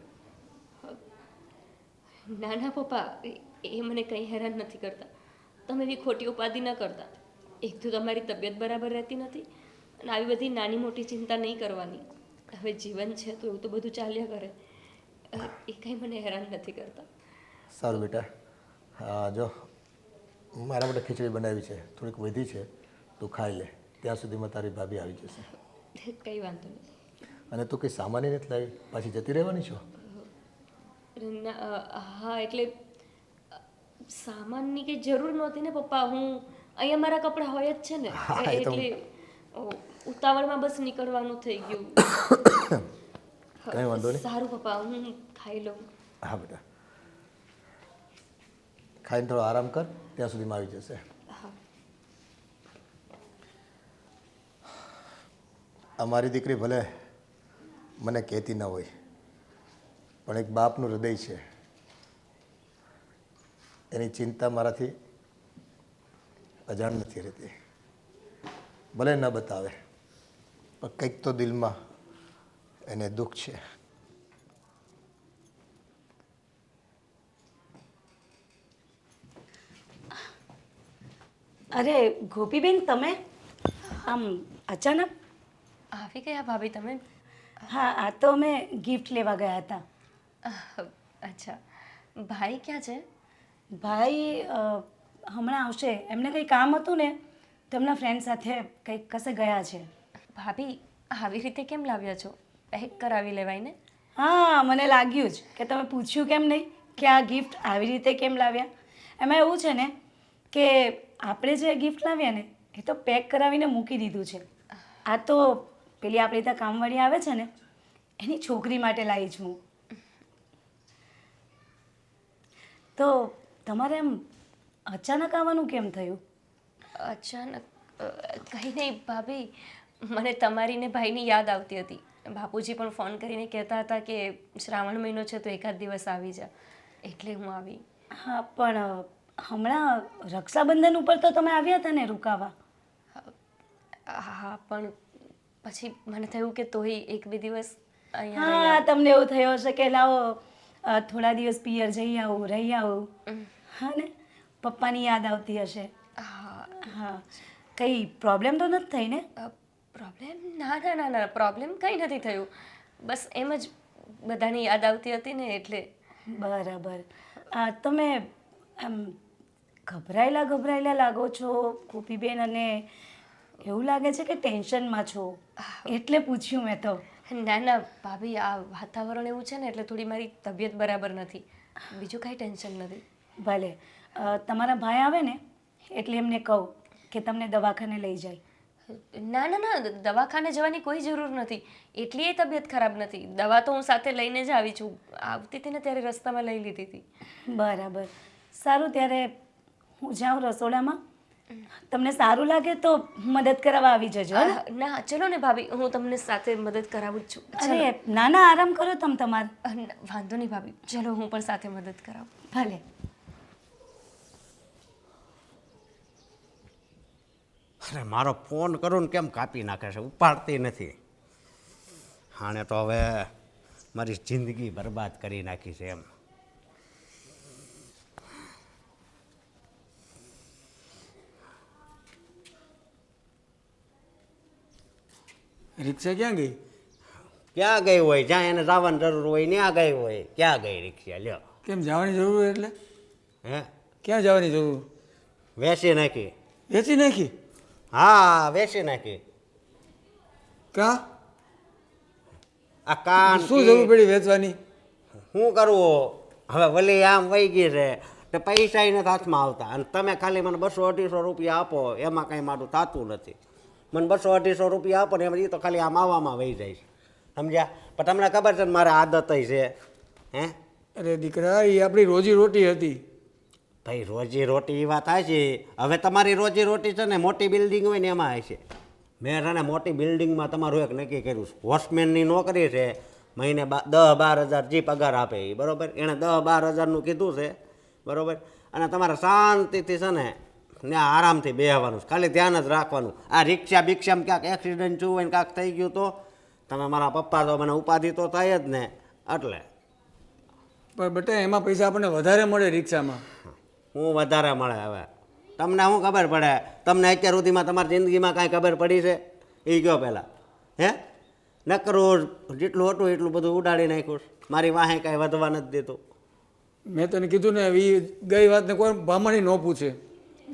ના ના પપ્પા, એ મને કંઈ હેરાન નથી કરતા. તમે એવી ખોટી ઉપાધિ ન કરતા. એક તો તમારી તબિયત બરાબર રહેતી નથી, અને આવી બધી નાની મોટી ચિંતા નહીં કરવાની. હવે જીવન છે તો એવું તો બધું ચાલ્યા કરે. એ કંઈ મને હેરાન નથી કરતા. સારું બેટા, હા જો મારા માટે ખીચડી બનાવી છે, થોડીક વધી છે, તું ખાઈ લે. ત્યાં સુધીમાં તારી ભાભી આવી જશે. કંઈ વાંધો નહીં. અને તું કંઈ સામાન્ય નથી લાવી, પાછી જતી રહેવાની છો? હા એટલે સામાનની કંઈ જરૂર નહોતી ને પપ્પા. હું અહીંયા મારા કપડાં હોય જ છે ને, એટલે ઉતાવળમાં બસ નીકળવાનું થઈ ગયું. કંઈ વાંધો નહીં. સારું પપ્પા, હું ખાઈ લઉં. હા બેટા, ખાઈને થોડો આરામ કર, ત્યાં સુધીમાં આવી જશે. હા. અમારી દીકરી ભલે મને કહેતી ન હોય, પણ એક બાપનું હૃદય છે, એની ચિંતા મારાથી અજાણ નથી રહેતી. ભલે ન બતાવે, પણ કંઈક તો દિલમાં એને દુઃખ છે. અરે ગોપીબેન, તમે આમ અચાનક? આવી ગયા ભાભી તમે? હા, આ તો અમે ગિફ્ટ લેવા ગયા હતા. અચ્છા, ભાઈ ક્યાં છે? ભાઈ હમણાં આવશે. એમને કંઈ કામ હતું ને, તેમના ફ્રેન્ડ સાથે કંઈક કશે ગયા છે. ભાભી, આવી રીતે કેમ લાવ્યા છો? પેક કરાવી લેવાય ને. હા, મને લાગ્યું જ કે તમે પૂછ્યું કેમ નહીં કે આ ગિફ્ટ આવી રીતે કેમ લાવ્યા. એમાં એવું છે ને કે આપણે જે ગિફ્ટ લાવ્યા ને એ તો પેક કરાવીને મૂકી દીધું છે. આ તો પેલી આપણી ત્યાં કામવાળી આવે છે ને, એની છોકરી માટે લાવી છું હું. તો તમારે એમ અચાનક આવવાનું કેમ થયું? અચાનક કંઈ નહીં ભાભી, મને તમારી ને ભાઈની યાદ આવતી હતી. બાપુજી પણ ફોન કરીને કહેતા હતા કે શ્રાવણ મહિનો છે તો એકાદ દિવસ આવી જા, એટલે હું આવી. હા, પણ હમણાં રક્ષાબંધન ઉપર તો તમે આવ્યા હતા ને રોકાવા. હા, પણ પછી મને થયું કે તોય એક બે દિવસ અહીંયા હા, તમને એવું થયો હશે કે લાવો થોડા દિવસ પિયર જઈ આવું, રહી આવું. હા ને, પપ્પાની યાદ આવતી હશે. હા. હા, કંઈ પ્રોબ્લેમ તો નથી થઈ ને? પ્રોબ્લેમ? ના ના ના ના, પ્રોબ્લેમ કંઈ નથી થયું. બસ એમ જ બધાની યાદ આવતી હતી ને એટલે. બરાબર. તમે આમ ગભરાયેલા લાગો છો ગોપીબેન, અને એવું લાગે છે કે ટેન્શનમાં છો, એટલે પૂછ્યું મેં તો. ના ના ભાભી, આ વાતાવરણ એવું છે ને એટલે થોડી મારી તબિયત બરાબર નથી, બીજું કાંઈ ટેન્શન નથી. ભલે. તમારા ભાઈ આવે ને એટલે એમને કહું કે તમને દવાખાને લઈ જાય. ના ના ના દવાખાને જવાની કોઈ જરૂર નથી. એટલી તબિયત ખરાબ નથી. દવા તો હું સાથે લઈને જ આવી છું. આવતી હતી ને ત્યારે રસ્તામાં લઈ લીધી હતી. બરાબર. સારું, ત્યારે હું જાઉં રસોડામાં. તમને સારું લાગે તો મદદ કરાવવા આવી જજો હે ને? ના ચલો ને ભાભી, હું તમને સાથે મદદ કરાવું જ છું. અરે ના ના, આરામ કરો તમે તમારે. વાંધો નહીં ભાભી, ચલો હું પણ સાથે મદદ કરાવું. ભલે. અરે મારો ફોન કરું ને કેમ કાપી નાખે છે, ઉપાડતી નથી. આણે તો હવે મારી જિંદગી બરબાદ કરી નાખી છે એમ. રિક્ષા ક્યાં ગઈ? ક્યાં ગઈ હોય? જ્યાં એને જવાની જરૂર હોય ત્યાં ગઈ હોય. ક્યાં ગઈ રિક્ષા? લ્યો. કેમ જવાની જરૂર હોય એટલે? હે? ક્યાં જવાની જરૂર? વેચી નાખી. વેચી નાખી? હા, વેચી નાખી. કા? આ કાન શું જરૂર પડી વેચવાની? શું કરવું હવે? વલી આમ વહી ગઈ છે તો પૈસા નથી હાથમાં આવતા, અને તમે ખાલી મને 200-250 રૂપિયા આપો, એમાં કાંઈ મારું થતું નથી. મને 200-250 રૂપિયા આપો ને એમાં એ તો ખાલી આમ આવવામાં વહી જાય છે, સમજ્યા? પણ તમને ખબર છે ને મારે આદત છે. હે? અરે દીકરા, એ આપણી રોજી રોટી હતી. ભાઈ રોજી રોટી એ વાત થાય છે. હવે તમારી રોજી રોટી છે ને મોટી બિલ્ડિંગ હોય ને એમાં હશે. મેં છે ને મોટી બિલ્ડિંગમાં તમારું એક નક્કી કર્યું છે. વોચમેનની નોકરી છે, મહિને 10-12 હજાર જે પગાર આપે એ, બરાબર? એણે 10-12 હજારનું કીધું છે, બરાબર? અને તમારે શાંતિથી છે ને ત્યાં આરામથી બેસવાનું છે, ખાલી ધ્યાન જ રાખવાનું. આ રિક્ષા બિક્ષામાં ક્યાંક એક્સિડન્ટ થયું હોય ને કાંક થઈ ગયું તો તમે મારા પપ્પા તો મને ઉપાધિ તો થાય જ ને. એટલે પણ બેટા એમાં પૈસા આપણને વધારે મળે રિક્ષામાં. હું વધારે મળે હવે? તમને શું ખબર પડે? તમને અત્યાર સુધીમાં તમારી જિંદગીમાં કાંઈ ખબર પડી છે એ કહો પહેલાં. હે? નકરું જેટલું હતું એટલું બધું ઉડાડી નાખ્યું. મારી વાહે કાંઈ વધવા નથી દેતું. મેં તને કીધું ને, એ ગઈ વાતને કોઈ બામણી ન પૂછે.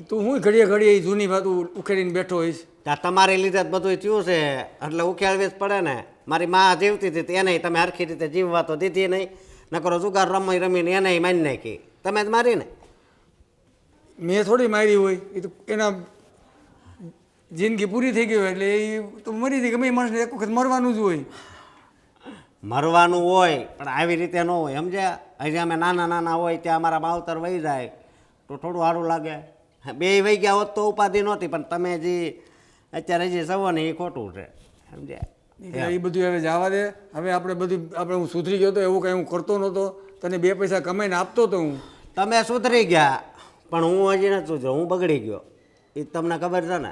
તું હું ઘડીએ ઘડીએ એ જૂની વાત ઉખેડીને બેઠો હોઈશ. ત્યાં તમારી લીધે જ બધું થયું છે એટલે ઉખેડવી જ પડે ને. મારી મા જીવતી હતી એને તમે હરખી રીતે જીવવા તો દીધી નહીં. નકરો જુગાર રમીને એને મારી નાખી. તમે જ મારી ને. મેં થોડી મારી હોય, એ તો એના જિંદગી પૂરી થઈ ગઈ હોય એટલે એ તો મરી હતી. ગમે એ માણસને એક વખત મરવાનું જ હોય. મરવાનું હોય પણ આવી રીતે ન હોય, સમજ્યા? હજી અમે નાના નાના હોય ત્યાં અમારા માવતર વહી જાય તો થોડું સારું લાગે. બે વહી ગયા હોત તો ઉપાધિ નહોતી, પણ તમે જે અત્યારે જે સવો ને એ ખોટું છે, સમજ્યા? એ બધું હવે જવા દે. હવે આપણે હું સુધરી ગયો તો એવું કંઈ હું કરતો નહોતો. તને 2 પૈસા કમાઈને આપતો હતો હું. તમે સુધરી ગયા પણ હું હજી નથી સુધર્યો. હું બગડી ગયો, એ તમને ખબર છે ને.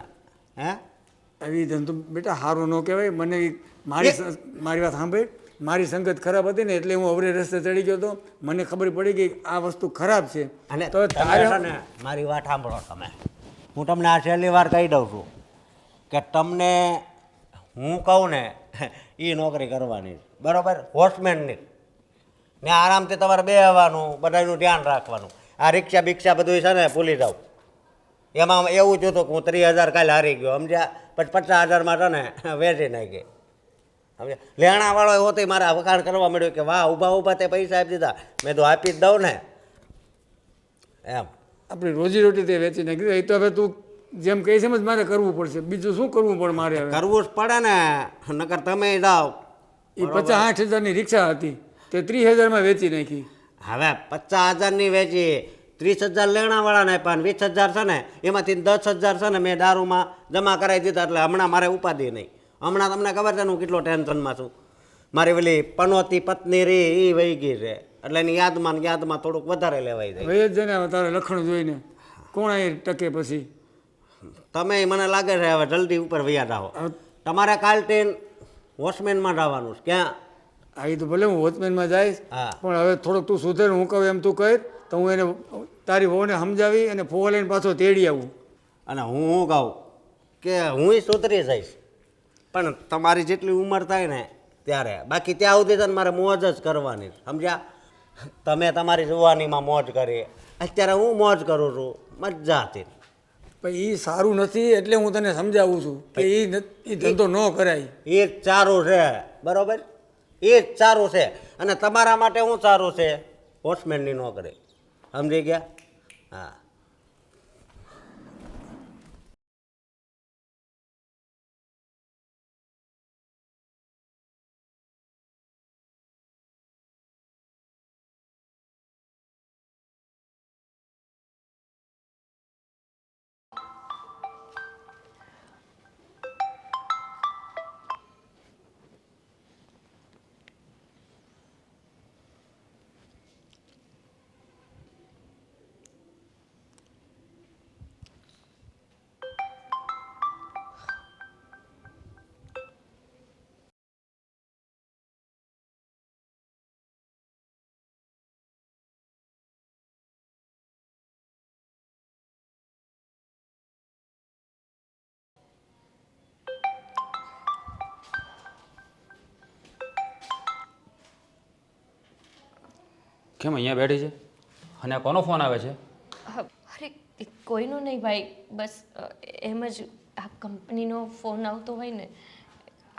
હે? આવી ધંધો બેટા સારું ન કહેવાય. મને મારી વાત સાંભળ. મારી સંગત ખરાબ હતી ને એટલે હું અવરે રસ્તે ચડી ગયો હતો. મને ખબર પડી ગઈ આ વસ્તુ ખરાબ છે. અને તો તારે છે ને મારી વાત સાંભળો તમે. હું તમને આ છેલ્લી વાર કહી દઉં છું કે તમને હું કહું ને એ નોકરી કરવાની, બરાબર? વોચમેનની ને આરામથી તમારે બેસવાનું, બધાનું ધ્યાન રાખવાનું. આ રિક્ષા બિક્ષા બધું છે ને ભૂલી જાવ. એમાં એવું જ હતું કે હું 30,000 કાલે હારી ગયો, સમજ્યા? પછી 50,000માં છે ને વેચી નાખી, સમજ્યા? લેણાવાળો એવો તો મારા વખાણ કરવા મળ્યો કે વાહ, ઊભા ઊભા તે પૈસા આપી દીધા. મેં તો આપી જ દઉં ને એમ. આપણી રોજી રોટી તે વેચી નાખી. એ તો હવે તું જેમ કહીશ એમ જ મારે કરવું પડશે. બીજું શું કરવું પડે મારે હવે? કરવું જ પડે ને, નકર તમે જાઓ. એ 50-60 હજારની રિક્ષા હતી તે 30,000માં વેચી નાખી. હવે 50,000ની વેચી, 30,000 લેણાવાળાને આપ્યા ને 20,000 છે ને એમાંથી 10,000 છે ને મેં દારૂમાં જમા કરાવી દીધા. એટલે હમણાં મારે ઉપાધિ નહીં. હમણાં તમને ખબર છે ને હું કેટલો ટેન્શનમાં છું. મારી પેલી પનોતી પત્ની રી એ વહી ગઈ છે એટલે એની યાદમાં થોડુંક વધારે લેવાઈ જાય. ભાઈ જ છે ને તારે લખણ જોઈને કોણ અહીં ટકે પછી? તમે મને લાગે છે હવે જલ્દી ઉપર વયા જાઓ. તમારે કાલટેન વોચમેનમાં જવાનું છે. ક્યાં? આ એ તો ભલે હું વોચમેનમાં જઈશ, હા. પણ હવે થોડોક તું સુધર. હું કહું એમ તું કહે તો હું એને તારી વહુને સમજાવી અને ફોવા લઈને પાછો તેડી આવું. અને હું કહું કે હું સુધરી જઈશ પણ તમારી જેટલી ઉંમર થાય ને ત્યારે. બાકી ત્યાં સુધી તો મારે મોજ જ કરવાની, સમજ્યા? તમે તમારી જુવાનીમાં મોજ કરી, અત્યારે હું મોજ કરું છું મજાથી. પણ એ સારું નથી એટલે હું તને સમજાવું છું કે એ ધંધો ન કરાય. એ જ સારું છે, બરાબર? એ જ સારું છે. અને તમારા માટે શું સારું છે? વોચમેનની નોકરી, સમજી ગયા? હા. કેમ અહીંયા બેઠી છે અને આ કોનો ફોન આવે છે? અરે કોઈનો નહીં ભાઈ, બસ એમ જ આ કંપનીનો ફોન આવતો હોય ને,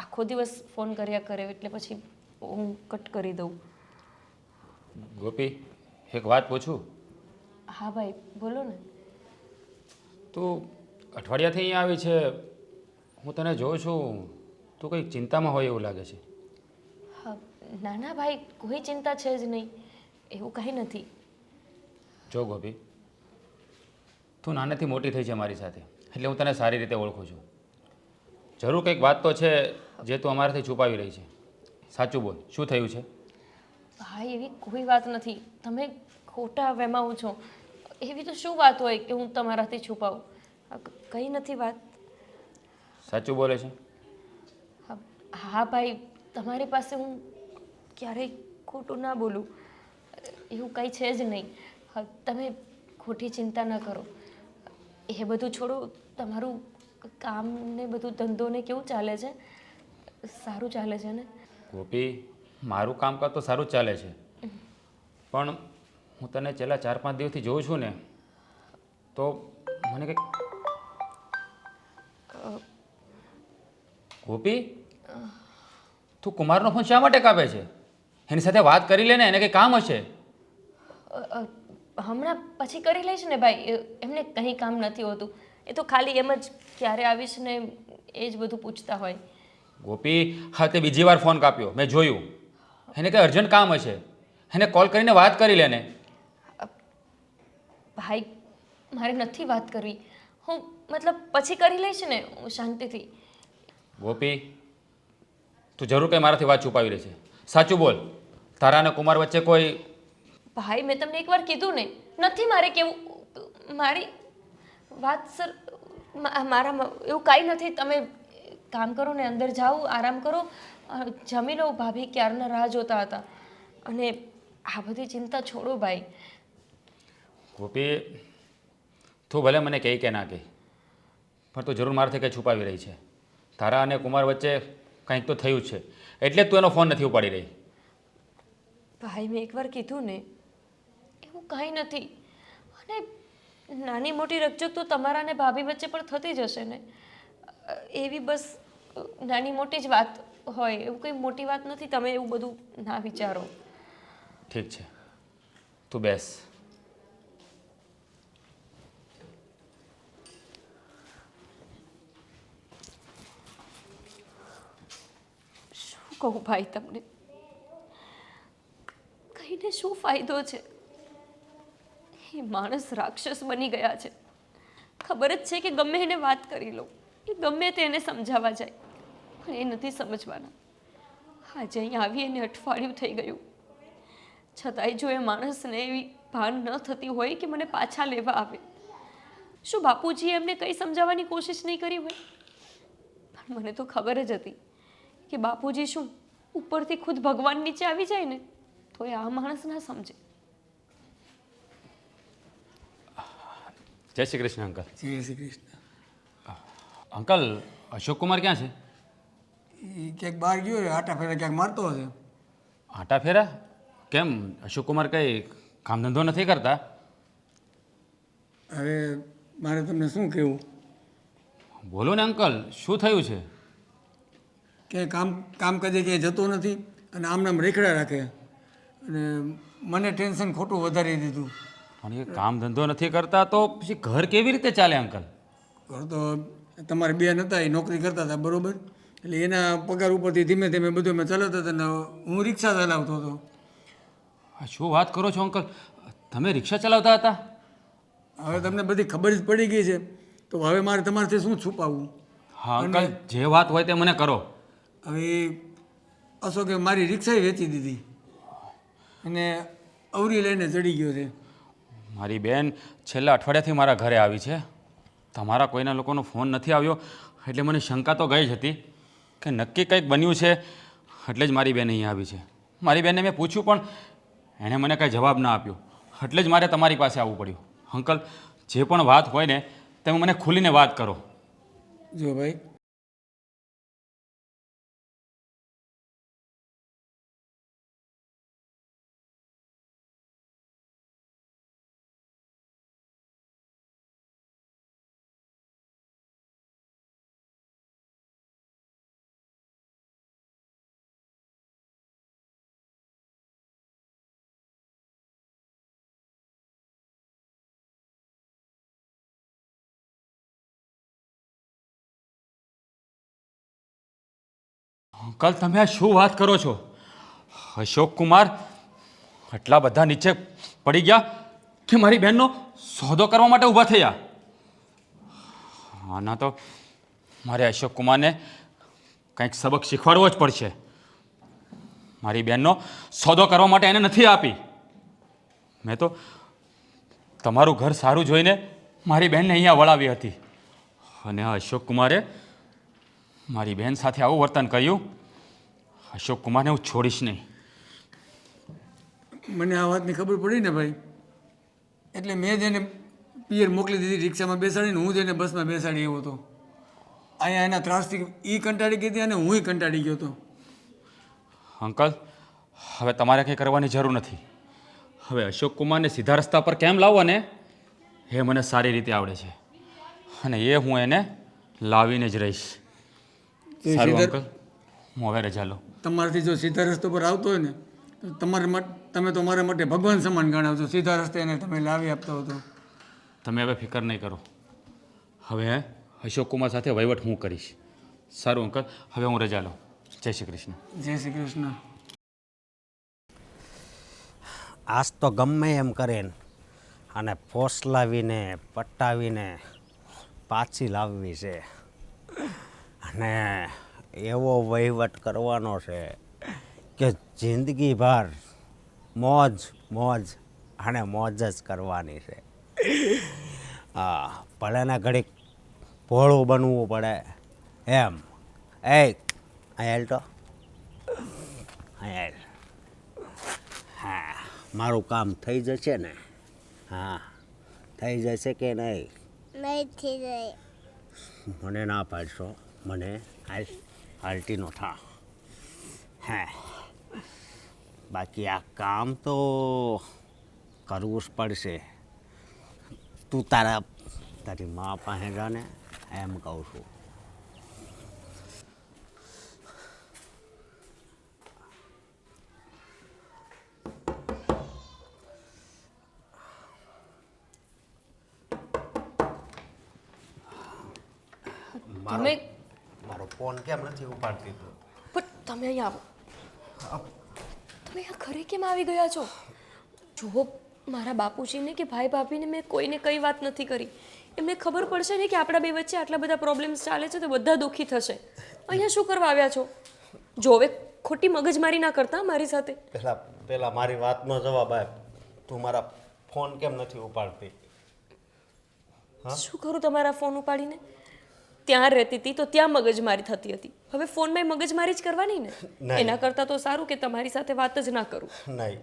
આખો દિવસ ફોન કર્યા કરે એટલે પછી હું કટ કરી દઉં. ગોપી, એક વાત પૂછું? હા ભાઈ બોલો ને. તું અઠવાડિયાથી અહીંયા આવી છે, હું તને જોઉં છું, તું કંઈક ચિંતામાં હોય એવું લાગે છે. હા ના ના ભાઈ, કોઈ ચિંતા છે જ નહીં, એવું કંઈ નથી. જો ગોપી, તું નાનેથી મોટી થઈ છે મારી સાથે, એટલે હું તને સારી રીતે ઓળખું છું. જરૂર કંઈક વાત તો છે જે તું અમારાથી છુપાવી રહી છે. સાચું બોલ, શું થયું છે? ભાઈ એવી કોઈ વાત નથી, તમે ખોટા વહેમાઓ છો. એવી તો શું વાત હોય કે હું તમારાથી છુપાવું? કંઈ નથી વાત. સાચું બોલે છે? હા ભાઈ, તમારી પાસે હું ક્યારેય ખોટું ના બોલું, એવું કંઈ છે જ નહીં. તમે ખોટી ચિંતા ન કરો. એ બધું છોડો, તમારું કામ ને બધું ધંધો ને કેવું ચાલે છે? સારું ચાલે છે ને? ગોપી, મારું કામકાજ તો સારું જ ચાલે છે, પણ હું તને છેલ્લા 4-5 દિવસથી જોઉં છું ને, તો મને કંઈક... ગોપી, તું કુમારનો ફોન શા માટે કાપે છે? એની સાથે વાત કરી લે ને, એને કંઈ કામ હશે. હમણાં પછી કરી લઈશ ને ભાઈ, એમને કંઈ કામ નથી હોતું. એ તો ખાલી એમ જ ક્યારે આવીશ ને એ જ બધું પૂછતા હોય. ગોપી, હા તે બીજી વાર ફોન કાપ્યો, મેં જોયું. એને કંઈ અર્જન્ટ કામ હશે, એને કોલ કરીને વાત કરી લે ને. ભાઈ મારે નથી વાત કરવી, હું મતલબ પછી કરી લઈશ ને હું શાંતિથી. ગોપી, તું જરૂર કંઈ મારાથી વાત છુપાવી રહી છે. સાચું બોલ, તારા અને કુમાર વચ્ચે કોઈ... ભાઈ મેં તમને એકવાર કીધું ને, નથી મારે કેવું. મારી વાત સર મારા એવું કાંઈ નથી. તમે કામ કરો ને, અંદર જાઓ, આરામ કરો, જમી લો. ભાભી ક્યારના રાહ જોતા હતા. અને આ બધી ચિંતા છોડો ભાઈ. ગોપી, તું ભલે મને કહે કે ના કહે, પણ તું જરૂર મારાથી કંઈ છુપાવી રહી છે. તારા અને કુમાર વચ્ચે કંઈક તો થયું જ છે, એટલે જ તું એનો ફોન નથી ઉપાડી રહી. ભાઈ મેં એકવાર કીધું ને, એવું કાંઈ નથી. અને નાની મોટી રકઝક તો તમારા અને ભાભી વચ્ચે પણ થતી જ હશે ને. એવી બસ નાની મોટી જ વાત હોય, એવું કંઈ મોટી વાત નથી. તમે એવું બધું ના વિચારો. ઠીક છે, તું બેસ. શું કહું ભાઈ તમને, કહીને શું ફાયદો છે? એ માણસ રાક્ષસ બની ગયા છે. ખબર જ છે કે ગમે એને વાત કરી લો, એ ગમે તે એને સમજાવવા જાય, પણ એ નથી સમજવાના. આજે અહીં આવી એને અઠવાડિયું થઈ ગયું, છતાંય જો એ માણસને એવી ભાન ન થતી હોય કે મને પાછા લેવા આવે. શું બાપુજીએ એમને કંઈ સમજાવવાની કોશિશ નહીં કરી હોય? પણ મને તો ખબર જ હતી કે બાપુજી શું ઉપરથી ખુદ ભગવાન નીચે આવી જાય ને તો એ આ માણસ ના સમજે. જય શ્રી કૃષ્ણ અંકલ. જય શ્રી કૃષ્ણ. અંકલ, અશોક કુમાર ક્યાં છે? એ ક્યાંક બહાર ગયો છે, આટા ફેરા ક્યાંક મારતો હશે. આટા ફેરા? કેમ, અશોક કુમાર કંઈ કામ ધંધો નથી કરતા? હવે મારે તમને શું કહેવું, બોલો ને અંકલ, શું થયું છે? ક્યાંય કામકાજે ક્યાંય જતો નથી અને આમ રેખડા રાખે અને મને ટેન્શન ખોટું વધારી દીધું. પણ એ કામ ધંધો નથી કરતા તો પછી ઘર કેવી રીતે ચાલે અંકલ? ઘર તો તમારે બેન હતા, એ નોકરી કરતા હતા બરાબર, એટલે એના પગાર ઉપરથી ધીમે ધીમે બધું મેં ચલાવતા હતા ને હું રિક્ષા ચલાવતો હતો. આ શું વાત કરો છો અંકલ, તમે રિક્ષા ચલાવતા હતા? હવે તમને બધી ખબર જ પડી ગઈ છે તો હવે મારે તમારાથી શું છુપાવવું. હા અંકલ, જે વાત હોય તે મને કરો. હવે અશોકે મારી રિક્ષા વેચી દીધી અને અવરી લઈને ચડી ગયો છે. મારી બેન છેલ્લા અઠવાડિયાથી મારા ઘરે આવી છે. તમારા કોઈના લોકોનો ફોન નથી આવ્યો એટલે મને શંકા તો ગઈ જ હતી કે નક્કી કંઈક બન્યું છે, એટલે જ મારી બેન અહીંયા આવી છે. મારી બેનને મેં પૂછ્યું પણ એણે મને કાંઈ જવાબ ના આપ્યો, એટલે જ મારે તમારી પાસે આવવું પડ્યું. અંકલ, જે પણ વાત હોય ને તમે મને ખુલીને વાત કરો. જો ભાઈ, અંકલ તમે આ શું વાત કરો છો? અશોક કુમાર આટલા બધા નીચે પડી ગયા કે મારી બહેનનો સોદો કરવા માટે ઊભા થયા? આના તો મારે અશોક કુમારને કંઈક સબક શીખવાડવો જ પડશે. મારી બહેનનો સોદો કરવા માટે એને નથી આપી. મેં તો તમારું ઘર સારું જોઈને મારી બહેનને અહીંયા વળાવી હતી, અને આ અશોક કુમારે મારી બહેન સાથે આવું વર્તન કર્યું. અશોક કુમારને હું છોડીશ નહીં. મને આ વાતની ખબર પડી ને ભાઈ, એટલે મેં જ એને પિયર મોકલી દીધી રિક્ષામાં બેસાડીને. હું જ એને બસમાં બેસાડી આવ્યો હતો. અહીંયા એના ત્રાસથી એ કંટાળી ગઈ હતી અને હુંય કંટાળી ગયો હતો. અંકલ હવે તમારે કંઈ કરવાની જરૂર નથી. હવે અશોક કુમારને સીધા રસ્તા પર કેમ લાવવો ને એ મને સારી રીતે આવડે છે, અને એ હું એને લાવીને જ રહીશ. એ સારું સીધા- અંકલ, હું હવે રજા લઉં. તમારાથી જો સીધા રસ્તો પર આવતો હોય ને તો તમે તો મારા માટે ભગવાન સમાન ગણાવજો. સીધા રસ્તે એને તમે લાવી આપતો હતો. તમે હવે ફિકર નહીં કરો. હવે અશોક કુમાર સાથે વહીવટ હું કરીશ. સારું અંકલ, હવે હું રજા લઉં. જય શ્રી કૃષ્ણ. જય શ્રી કૃષ્ણ. આજ તો ગમે એમ કરીને અને ફોસલાવીને પટાવીને પાછી લાવવી છે, અને એવો વહીવટ કરવાનો છે કે જિંદગીભર મોજ મોજ અને મોજ જ કરવાની છે. હા, ભલે ને ઘડીક ભોળું બનવું પડે એમ. અહીં તો અહીં. હા, મારું કામ થઈ જશે ને? હા, થઈ જશે કે નહીં? નહીં થઈ જાય. મને ના પાડશો? મને હાલતી નો થા. હા, બાકી આ કામ તો કરવું જ પડશે. તું તારી મા પાસે જાને એમ કહું છું. તમે મારો ફોન કેમ નથી ઉપાડતી તું? પણ તમે અહીંયા આવો. તમે અહીંયા ઘરે કેમ આવી ગયા છો? જુઓ, મારા બાપુજીને કે ભાઈ ભાભીને મેં કોઈને કઈ વાત નથી કરી. એમને ખબર પડશે ને કે આપણા બે વચ્ચે આટલા બધા પ્રોબ્લેમ્સ ચાલે છે તો બધા દુઃખી થશે. અહીંયા શું કરવા આવ્યા છો? જો હવે ખોટી મગજમારી ના કરતા મારી સાથે. પહેલા મારી વાતનો જવાબ આપ. તું મારા ફોન કેમ નથી ઉપાડતી? શું કરું તમારા ફોન ઉપાડીને? ત્યાં રહેતી હતી તો ત્યાં મગજમારી થતી હતી. હવે ફોનમાં મગજમારી જ કરવાની ને. નહીં. એના કરતાં તો સારું કે તમારી સાથે વાત જ ના કરું. નહીં,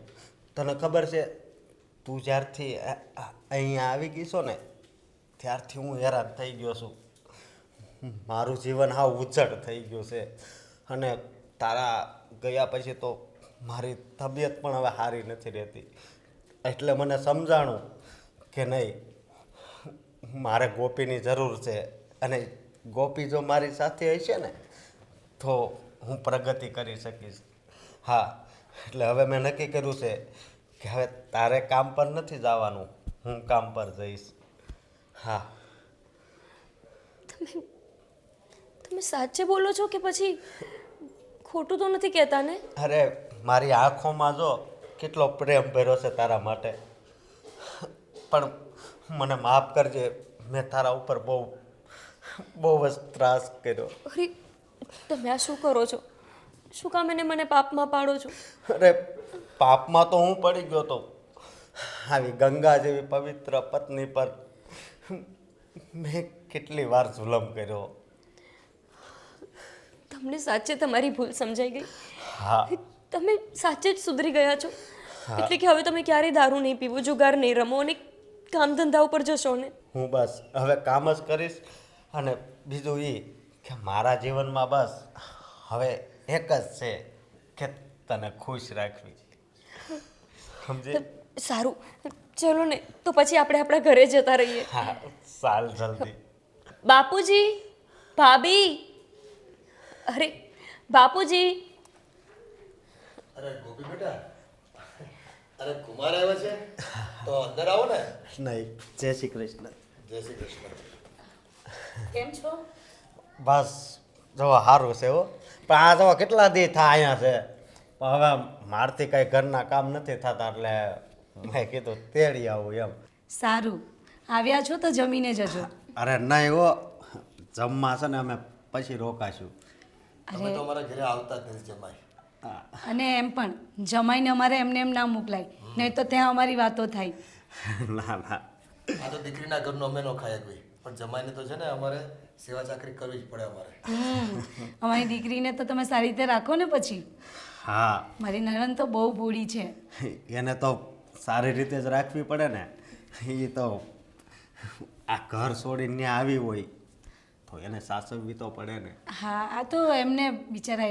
તને ખબર છે, તું જ્યારથી અહીંયા આવી ગઈ છો ને ત્યારથી હું હેરાન થઈ ગયો છું. મારું જીવન હાવ ઉજ્જડ થઈ ગયું છે, અને તારા ગયા પછી તો મારી તબિયત પણ હવે સારી નથી રહેતી. એટલે મને સમજાણું કે નહીં, મારે ગોપીની જરૂર છે, અને ગોપી જો મારી સાથે હશે ને તો હું પ્રગતિ કરી શકીશ. હા, એટલે હવે મેં નક્કી કર્યું છે કે હવે તારે કામ પર નથી જવાનું, હું કામ પર જઈશ. હા. તમે સાચે બોલો છો કે પછી ખોટું તો નથી કહેતા ને? અરે, મારી આંખોમાં જો કેટલો પ્રેમ ભર્યો છે તારા માટે. પણ મને માફ કરજે, મેં તારા ઉપર બહુ જ ત્રાસ કર્યો. અરે, તમે આ શું કરો છો? શું કામ એને મને પાપમાં પાડો છો? અરે, પાપમાં તો હું પડી ગયો તો. આવી ગંગા જેવી પવિત્ર પત્ની પર મેં કેટલી વાર જુલમ કર્યો. તમને સાચે તમારી ભૂલ સમજાઈ ગઈ? હા. તમે સાચે જ સુધરી ગયા છો? એટલે કે હવે તમે ક્યારેય દારૂ નહીં પીવો, જુગાર નહીં રમો, અને કામ ધંધા ઉપર જશો ને? હું બસ હવે કામ જ કરીશ, અને બીજું એ કે મારા જીવનમાં બસ હવે એક જ છે કે તને ખુશ રાખવી. સમજી? સારું, ચલો ને તો પછી આપણે આપણા ઘરે જતા રહીએ. હા, ચાલ જલ્દી. બાપુજી, ભાભી, અરે બાપુજી. અરે ગોપી બેટા, અરે કુમાર આવ્યા છે તો અંદર આવો ને. નહીં, જય શ્રી કૃષ્ણ. જય શ્રી કૃષ્ણ. કેમ છો? બસ જો સારું છે હો. પણ આ તો કેટલા દી થાય અહીંયા છે પણ હવે મારથી કંઈ ઘરના કામ નથી થતા એટલે મેં કીધું તેડી આવું એમ. સારું આવ્યા છો તો જમીને જજો. અરે નહીં હો, જમવા છે ને અમે પછી રોકાશું. તમે તો અમારા ઘરે આવતા જ નથી જમાય. અને એમ પણ જમાઈને અમારે એમને એમ ના મોકલાય, નહીં તો ત્યાં અમારી વાતો થાય. ના ના, આ તો દીકરીના ઘરનું અમે નો ખાય કોઈ, પણ જમાઈને તો છે ને અમારે સેવા ચાકરી કરવી જ પડે અમારે. અમારી દીકરીને તો તમે સારી રીતે રાખો ને પછી. હા મારી નણંદ તો બહુ ભોળી છે. એને તો સારી રીતે જ રાખવી પડે ને. એ તો આ ઘર છોડીને ત્યાં આવી હોય તો એને સાચવવી તો પડે ને. હા આ તો એમને બિચારા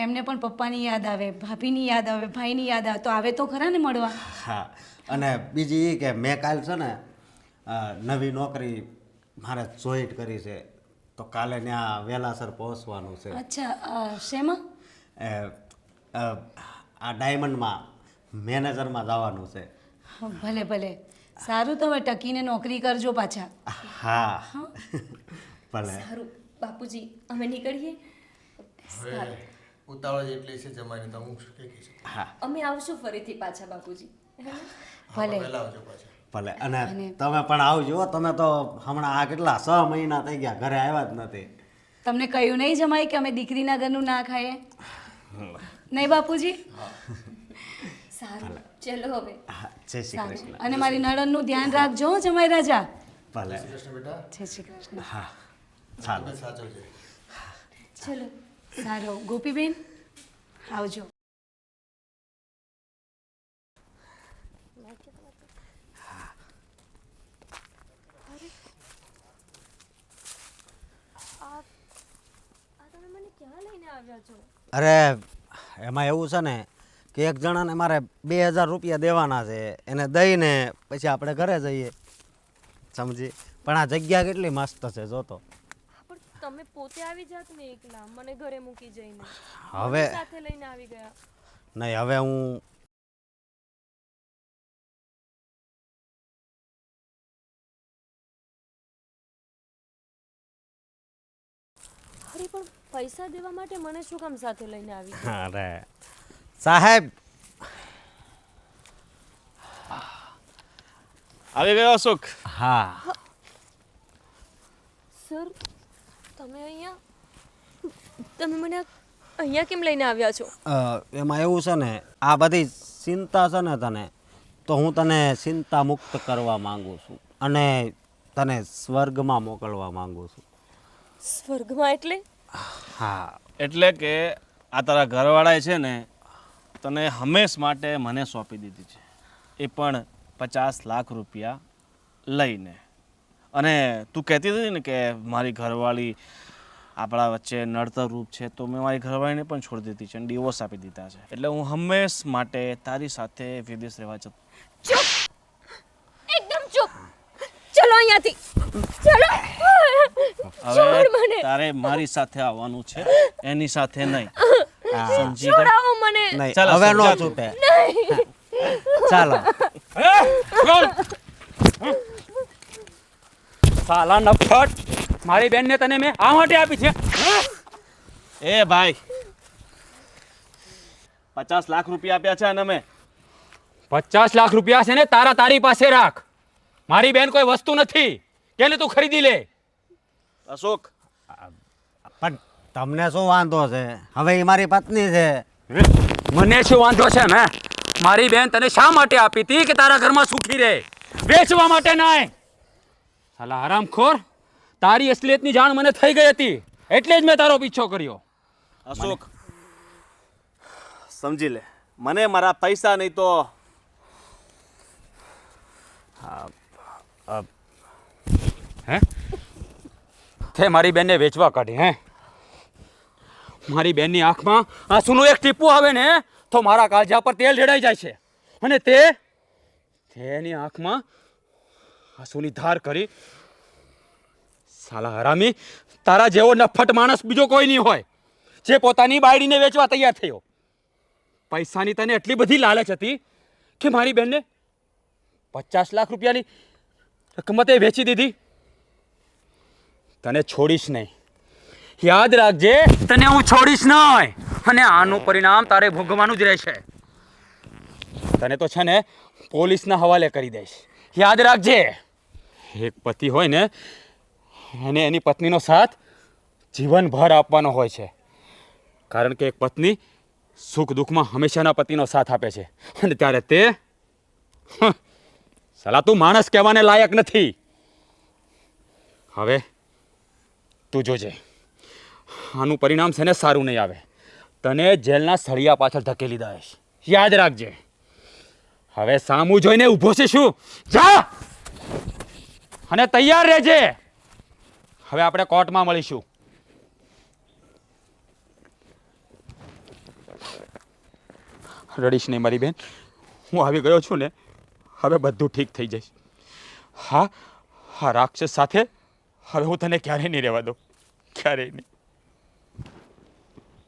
એમને પણ પપ્પાની યાદ આવે, ભાભીની યાદ આવે, ભાઈની યાદ આવે, તો આવે તો ખરા ને મળવા. હા, અને બીજી એ કે મેં કાલ છે ને નવી નોકરી મારે જોઈન્ટ કરી છે તો કાલે ત્યાં વહેલાસર પહોંચવાનું છે. અચ્છા શેમાં? આ ડાયમંડમાં મેનેજરમાં જવાનું છે. ભલે ભલે, સારું તો હવે ટકીને નોકરી કરજો પાછા. હા ભલે. સારું બાપુજી, અમે નીકળીએ. હવે ઉતાવળ જ એટલી છે જમાઈને, તો હું શું કહી શકું. હા અમે આવશું ફરીથી પાછા બાપુજી. ભલે વહેલા આવજો પાછા. ભલે. અને તમે પણ આવજો. તમે તો હમણાં આ કેટલા 6 મહિના થઈ ગયા ઘરે આવ્યા જ નથી. તમને કહ્યું નહીં જમાઈ કે અમે દીકરીના ઘરનું ના ખાઈએ? નહીં બાપુજી? સારું ચલો હવે. હા, જય શ્રી કૃષ્ણ. અને મારી નણંદનું ધ્યાન રાખજો હો, જમાઈ રાજા. ભલે. કૃષ્ણ બેટા, જય શ્રી કૃષ્ણ. હા ચાલો. તમે સાચવજો. ચલો. સારું ગોપીબેન આવજો. તમે મને ક્યાં લઈને આવ્યા છો? અરે એમાં એવું છે ને કે એક જણાને મારે 2000 રૂપિયા દેવાના છે, એને દઈને પછી આપણે ઘરે જઈએ, સમજી. પણ આ જગ્યા કેટલી મસ્ત છે જોતો. પણ તમે પોતે આવી જાત ને એકલા, મને ઘરે મૂકી જઈને. હવે સાથે લઈને આવી ગયા. નહીં, હવે હું અરે પણ પૈસા દેવા માટે મને શું કામ સાથે લઈને આવી ગયા? અરે સાહેબ, આવી ગયો સુખ. હા સર તમે મને અહીંયા કેમ લઈને આવ્યા છો? એમાં એવું છે ને, આ બધી ચિંતા છે ને તને, તો હું તને ચિંતા મુક્ત કરવા માંગુ છું અને તને સ્વર્ગમાં મોકલવા માંગુ છું. સ્વર્ગમાં એટલે? હા, એટલે કે આ તારા ઘરવાળાએ છે ને તને હંમેશ માટે મને સોંપી દીધી છે, એ પણ 50 લાખ રૂપિયા લઈને. અને તું કહેતી હતી ને કે મારી ઘરવાળી આપણા વચ્ચે નડતર રૂપ છે, તો મેં મારી ઘરવાળીને પણ છોડી દીધી છે અને ડિવોર્સ આપી દીધા છે. એટલે હું હંમેશ માટે તારી સાથે વિદેશ રહેવા જતો. ચૂપ, એકદમ ચૂપ. ચલો અહીંયાથી, ચલો. છોડ હવે મને. તારે મારી સાથે આવવાનું છે, એની સાથે નહીં. સમજી ગઈ? છોડાવો મને. નહીં ચાલો, હવે નો સમજાતું. છૂટે. ચાલો. સાલા નફટ, મારી બેનને તને મેં આ માટે આપી છે. એ ભાઈ, 50 લાખ રૂપિયા આપ્યા છે અને મેં 50 લાખ રૂપિયા છે ને તારી પાસે રાખ. મારી બેન કોઈ વસ્તુ નથી કે એને તું ખરીદી લે. અશોક, પણ તમને શું વાંધો છે? હવે એ મારી પત્ની છે. મને શું વાંધો છે ને? મારી બેન તને શા માટે આપી હતી કે તારા ઘરમાં સુખી રહે, વેચવા માટે નહીં. સાલા હરામખોર, તારી અસલિયતની જાણ મને થઈ ગઈ હતી એટલે જ મેં તારો પીછો કર્યો. અશોક, સમજી લે, મને મારા પૈસા નહીં તો હે તે મારી બેનને વેચવા કાઢી? હે, મારી બેનની આંખમાં આંસુનું એક ટીપું આવે ને તો મારા કાળજા પર તેલ રેડાઈ જાય છે, અને તેની આંખમાં આંસુની ધાર કરી. સાલા હરામી, તારા જેવો નફટ માણસ બીજો કોઈ નહીં હોય જે પોતાની બાયડીને વેચવા તૈયાર થયો. પૈસાની તને એટલી બધી લાલચ હતી કે મારી બેનને 50 લાખ રૂપિયાની રકમતે વેચી દીધી. તને છોડીશ નહીં, યાદ રાખજે, તને હું છોડીશ નહીં અને આનું પરિણામ તારે ભોગવવાનું જ રહેશે. તને તો છે ને પોલીસના હવાલે કરી દઈશ. યાદ રાખજે, એક પતિ હોય ને એને એની પત્નીનો સાથ જીવનભર આપવાનો હોય છે, કારણ કે એક પત્ની સુખ દુઃખમાં હંમેશાના પતિનો સાથ આપે છે. અને ત્યારે તે સલા તું માણસ કહેવાને લાયક નથી. હવે તું જોજે, આનું પરિણામ છે ને સારું નહીં આવે. તને જેલના સળિયા પાછળ ધકેલી દઈશ. યાદ રાખજે. હવે સામું જોઈને ઊભો છે શું? જા અને તૈયાર રહેજે. હવે આપણે કોર્ટમાં મળીશું. રડીશ નહીં મારી બેન, હું આવી ગયો છું ને, હવે બધું ઠીક થઈ જઈશ. હા, રાક્ષસ સાથે હવે હું તને ક્યારેય નહીં રહેવા દઉં, ક્યારેય નહીં.